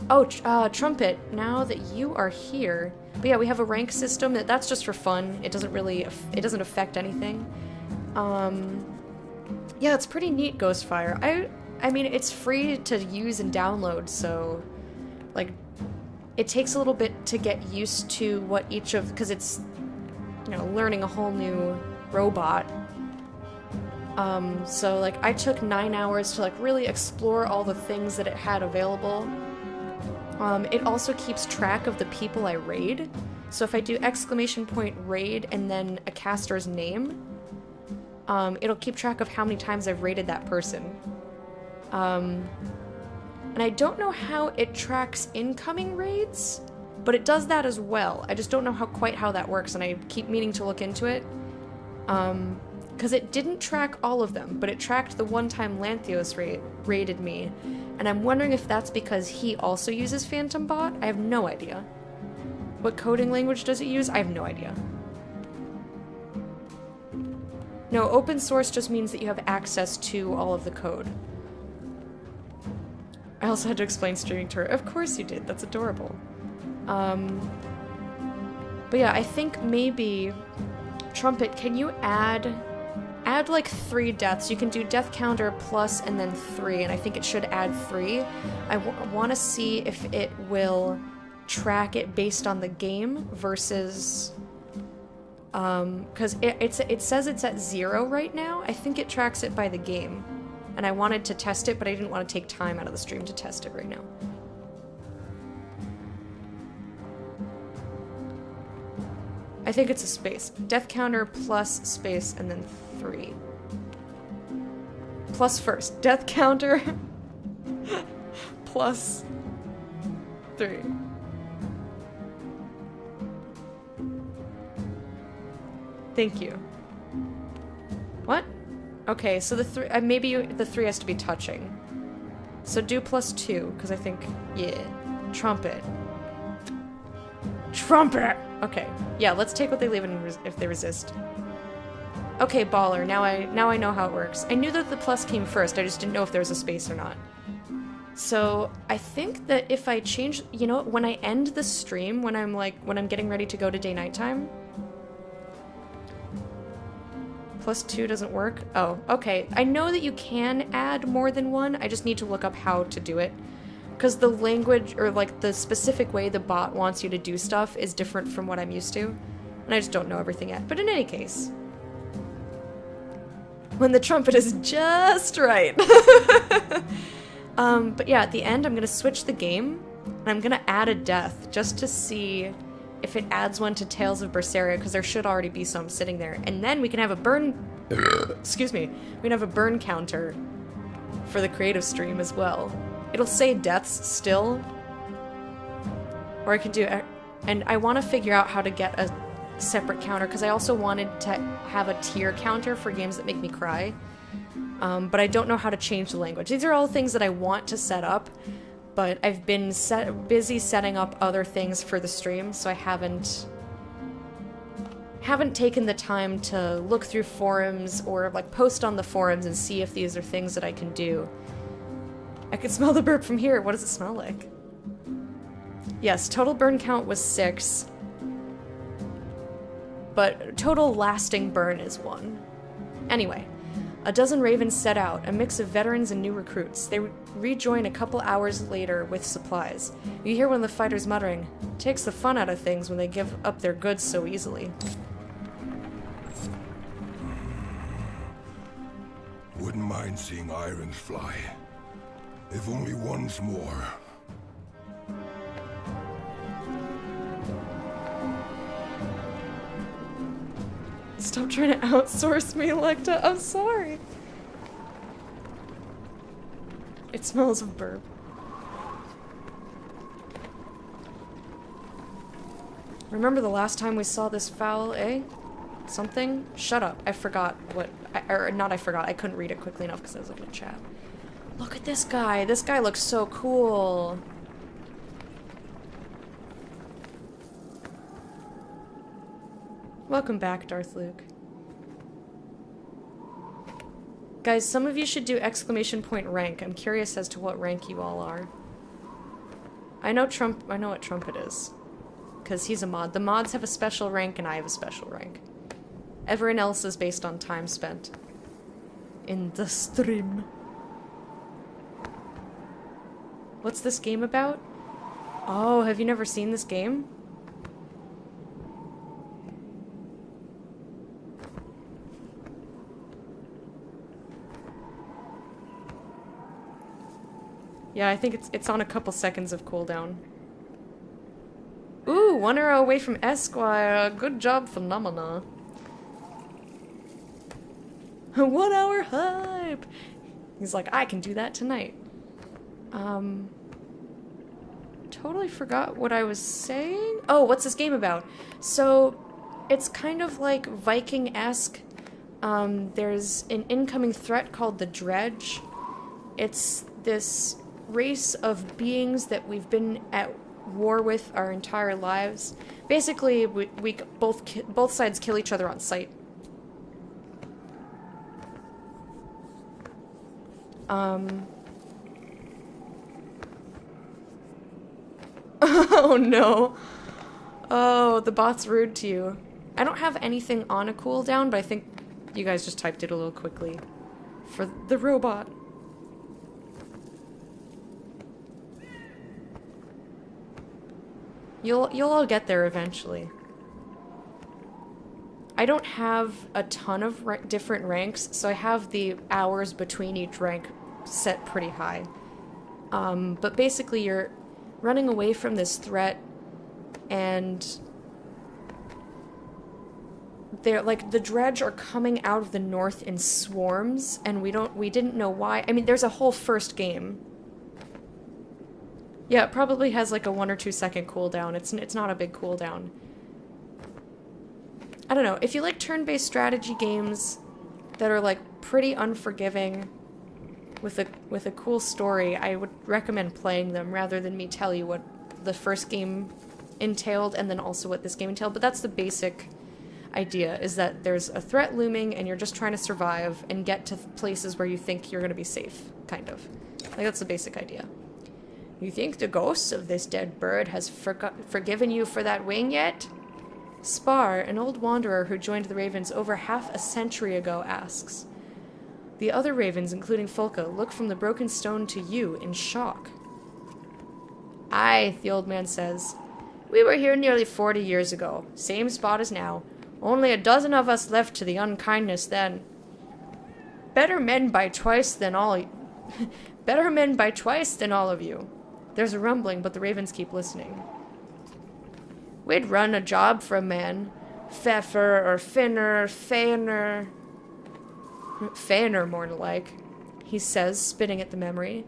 Oh, Trumpet, now that you are here, But yeah, we have a rank system. That's just for fun. It doesn't really, it doesn't affect anything. Yeah, it's pretty neat, Ghostfire. I mean, it's free to use and download, so, like, it takes a little bit to get used to what each of, because it's, you know, learning a whole new robot. So, like, I took 9 hours to, like, really explore all the things that it had available. It also keeps track of the people I raid. So if I do !raid and then a caster's name, it'll keep track of how many times I've raided that person. And I don't know how it tracks incoming raids, but it does that as well. I just don't know quite how that works, and I keep meaning to look into it. Because it didn't track all of them, but it tracked the one time Lanthios raided me, and I'm wondering if that's because he also uses Phantom Bot? I have no idea. What coding language does it use? I have no idea. No, open source just means that you have access to all of the code. I also had to explain streaming to her. Of course you did, that's adorable. But yeah, I think maybe... Trumpet, can you add like 3 deaths? You can do death counter plus and then 3, and I think it should add 3. I want to see if it will track it based on the game versus... because it says it's at 0 right now. I think it tracks it by the game. And I wanted to test it, but I didn't want to take time out of the stream to test it right now. I think it's a space. Death counter plus space and then 3. Plus first. Death counter plus 3. Thank you. What? Okay, so the 3, maybe the 3 has to be touching. So do plus 2, because I think, yeah. Trumpet. Trumpet! Okay, yeah, let's take what they leave and if they resist. Okay, baller, now I know how it works. I knew that the plus came first, I just didn't know if there was a space or not. So, I think that if I change, you know, when I end the stream, when I'm getting ready to go to day nighttime, plus 2 doesn't work? Oh, okay. I know that you can add more than 1, I just need to look up how to do it. Because the language, or like the specific way the bot wants you to do stuff is different from what I'm used to. And I just don't know everything yet. But in any case. When the trumpet is just right. But yeah, at the end I'm going to switch the game. And I'm going to add a death just to see if it adds one to Tales of Berseria, because there should already be some sitting there. And then we can have a burn... excuse me. We can have a burn counter for the creative stream as well. It'll say deaths still. Or I can do... And I want to figure out how to get a separate counter, because I also wanted to have a tier counter for games that make me cry. But I don't know how to change the language. These are all things that I want to set up, but I've been busy setting up other things for the stream, so I haven't taken the time to look through forums or like post on the forums and see if these are things that I can do. I can smell the burp from here. What does it smell like? Yes, total burn count was 6. But total lasting burn is 1. Anyway, a dozen ravens set out, a mix of veterans and new recruits. They rejoin a couple hours later with supplies. You hear one of the fighters muttering, "Takes the fun out of things when they give up their goods so easily." Wouldn't mind seeing irons fly. If only once more. Stop trying to outsource me, Electa. I'm sorry. It smells of burp. Remember the last time we saw this foul, eh? Something? Shut up. I forgot what... I forgot. I couldn't read it quickly enough because I was looking at chat. Look at this guy. This guy looks so cool. Welcome back, Darth Luke. Guys, some of you should do !rank. I'm curious as to what rank you all are. I know what trumpet is. because he's a mod. The mods have a special rank, and I have a special rank. Everyone else is based on time spent in the stream. What's this game about? Oh, have you never seen this game? Yeah, I think it's on a couple seconds of cooldown. Ooh, 1 arrow away from Esquire. Good job, Phenomena. 1 hour hype! He's like, I can do that tonight. Totally forgot what I was saying. Oh, what's this game about? So, it's kind of like Viking-esque. There's an incoming threat called the Dredge. It's this race of beings that we've been at war with our entire lives. Basically, we both sides kill each other on sight. Oh no. Oh, the bot's rude to you. I don't have anything on a cooldown, but I think you guys just typed it a little quickly. For the robot. You'll all get there eventually. I don't have a ton of different ranks, so I have the hours between each rank set pretty high. But basically you're running away from this threat, and they're like, the Dredge are coming out of the north in swarms, and we didn't know why. I mean, there's a whole first game. Yeah, it probably has like a 1 or 2 second cooldown. It's not a big cooldown. I don't know, if you like turn-based strategy games that are like pretty unforgiving with a cool story, I would recommend playing them rather than me tell you what the first game entailed and then also what this game entailed. But that's the basic idea, is that there's a threat looming and you're just trying to survive and get to places where you think you're going to be safe, kind of. Like, that's the basic idea. You think the ghost of this dead bird has forgiven you for that wing yet? Spar, an old wanderer who joined the Ravens over half a century ago, asks. The other Ravens, including Folka, look from the broken stone to you in shock. Aye, the old man says. We were here nearly 40 years ago, same spot as now. Only a dozen of us left to the unkindness then. Better men by twice than all of you. There's a rumbling, but the Ravens keep listening. We'd run a job for a man. Pfeffer or Finner, Faner. Faner, more like, he says, spitting at the memory.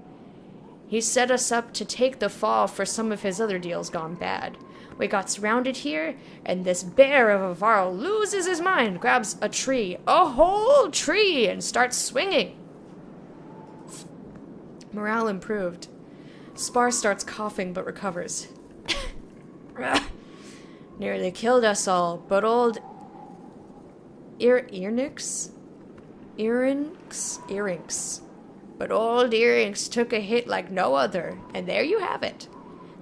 He set us up to take the fall for some of his other deals gone bad. We got surrounded here, and this bear of a Varl loses his mind, grabs a tree, a whole tree, and starts swinging. Morale improved. Spar starts coughing but recovers. Nearly killed us all, but old Earrinks? But old Earrinks took a hit like no other, and there you have it.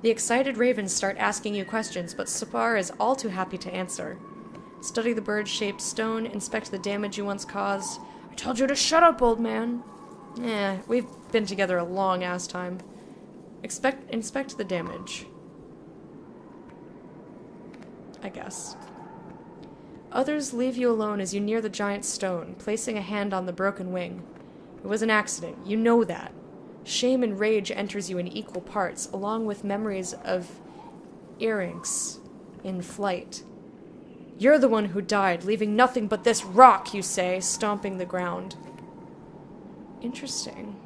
The excited ravens start asking you questions, but Spar is all too happy to answer. Study the bird-shaped stone, inspect the damage you once caused. I told you to shut up, old man. We've been together a long-ass time. Inspect the damage. I guess. Others leave you alone as you near the giant stone, placing a hand on the broken wing. It was an accident, you know that. Shame and rage enters you in equal parts, along with memories of earrings in flight. You're the one who died, leaving nothing but this rock, you say, stomping the ground. Interesting.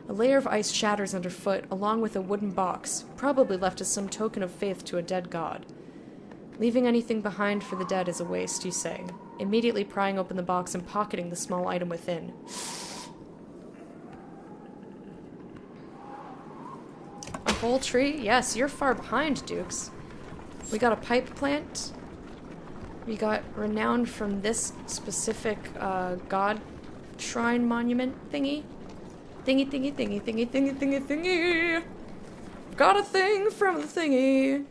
A layer of ice shatters underfoot, along with a wooden box, probably left as some token of faith to a dead god. Leaving anything behind for the dead is a waste, you say, immediately prying open the box and pocketing the small item within. A whole tree? Yes, you're far behind, Dukes. We got a pipe plant. We got renowned from this specific god shrine monument thingy. Thingy. We've got a thing from the thingy.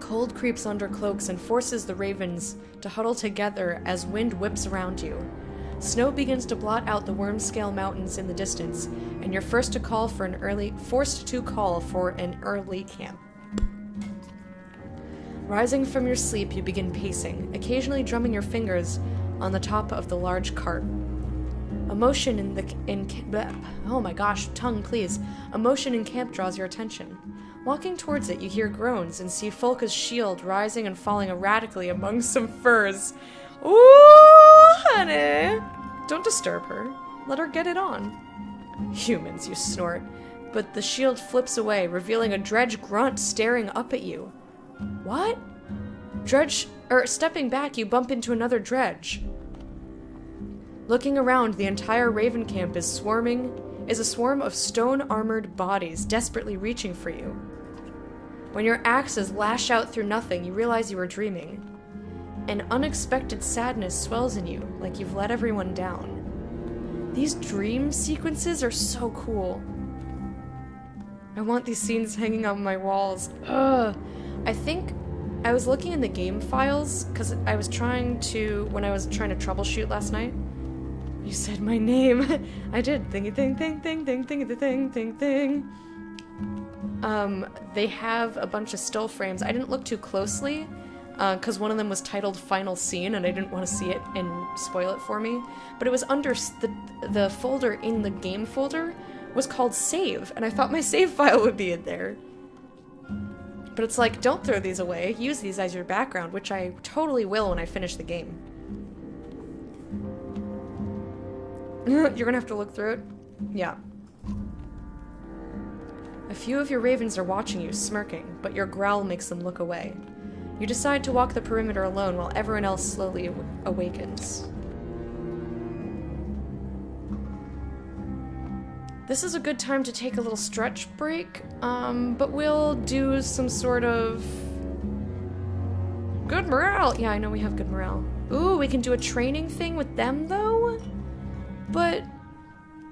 Cold creeps under cloaks and forces the ravens to huddle together as wind whips around you. Snow begins to blot out the Wormscale Mountains in the distance, and you're forced to call for an early camp. Rising from your sleep, you begin pacing, occasionally drumming your fingers on the top of the large cart. Emotion in camp draws your attention. Walking towards it, you hear groans and see Folka's shield rising and falling erratically among some furs. Ooh, honey! Don't disturb her. Let her get it on. Humans, you snort. But the shield flips away, revealing a dredge grunt staring up at you. What? Stepping back, you bump into another dredge. Looking around, the entire Raven camp is a swarm of stone-armored bodies desperately reaching for you. When your axes lash out through nothing, you realize you are dreaming. An unexpected sadness swells in you, like you've let everyone down. These dream sequences are so cool. I want these scenes hanging on my walls. Ugh. I think I was looking in the game files, because when I was trying to troubleshoot last night. You said my name. I did. Thingy thing, thing, thing, thing, thingy the thing, thing, thing. They have a bunch of still frames. I didn't look too closely, because one of them was titled Final Scene, and I didn't want to see it and spoil it for me. But it was under the folder in the game folder was called Save, and I thought my save file would be in there. But it's like, don't throw these away. Use these as your background, which I totally will when I finish the game. You're gonna have to look through it? Yeah. A few of your ravens are watching you, smirking, but your growl makes them look away. You decide to walk the perimeter alone while everyone else slowly awakens. This is a good time to take a little stretch break, but we'll do some sort of good morale. Yeah, I know we have good morale. Ooh, we can do a training thing with them, though? But,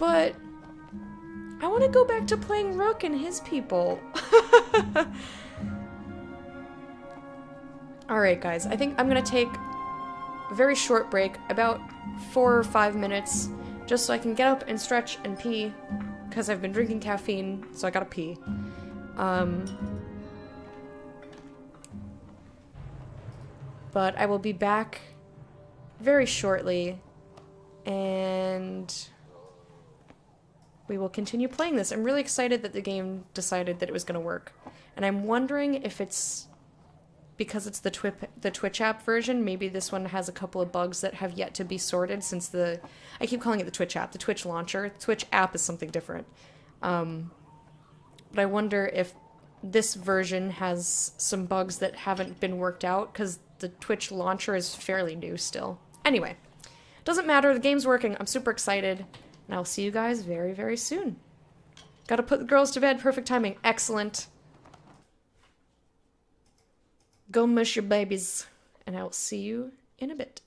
I want to go back to playing Rook and his people. Alright, guys, I think I'm gonna take a very short break, about 4 or 5 minutes, just so I can get up and stretch and pee, because I've been drinking caffeine, so I gotta pee. But I will be back very shortly, and we will continue playing this. I'm really excited that the game decided that it was going to work. And I'm wondering if it's because it's the Twitch app version. Maybe this one has a couple of bugs that have yet to be sorted since I keep calling it the Twitch app, the Twitch launcher. The Twitch app is something different. But I wonder if this version has some bugs that haven't been worked out, because the Twitch launcher is fairly new still. Anyway, doesn't matter, the game's working, I'm super excited, and I'll see you guys very, very soon. Gotta put the girls to bed, perfect timing, excellent. Go mush your babies, and I will see you in a bit.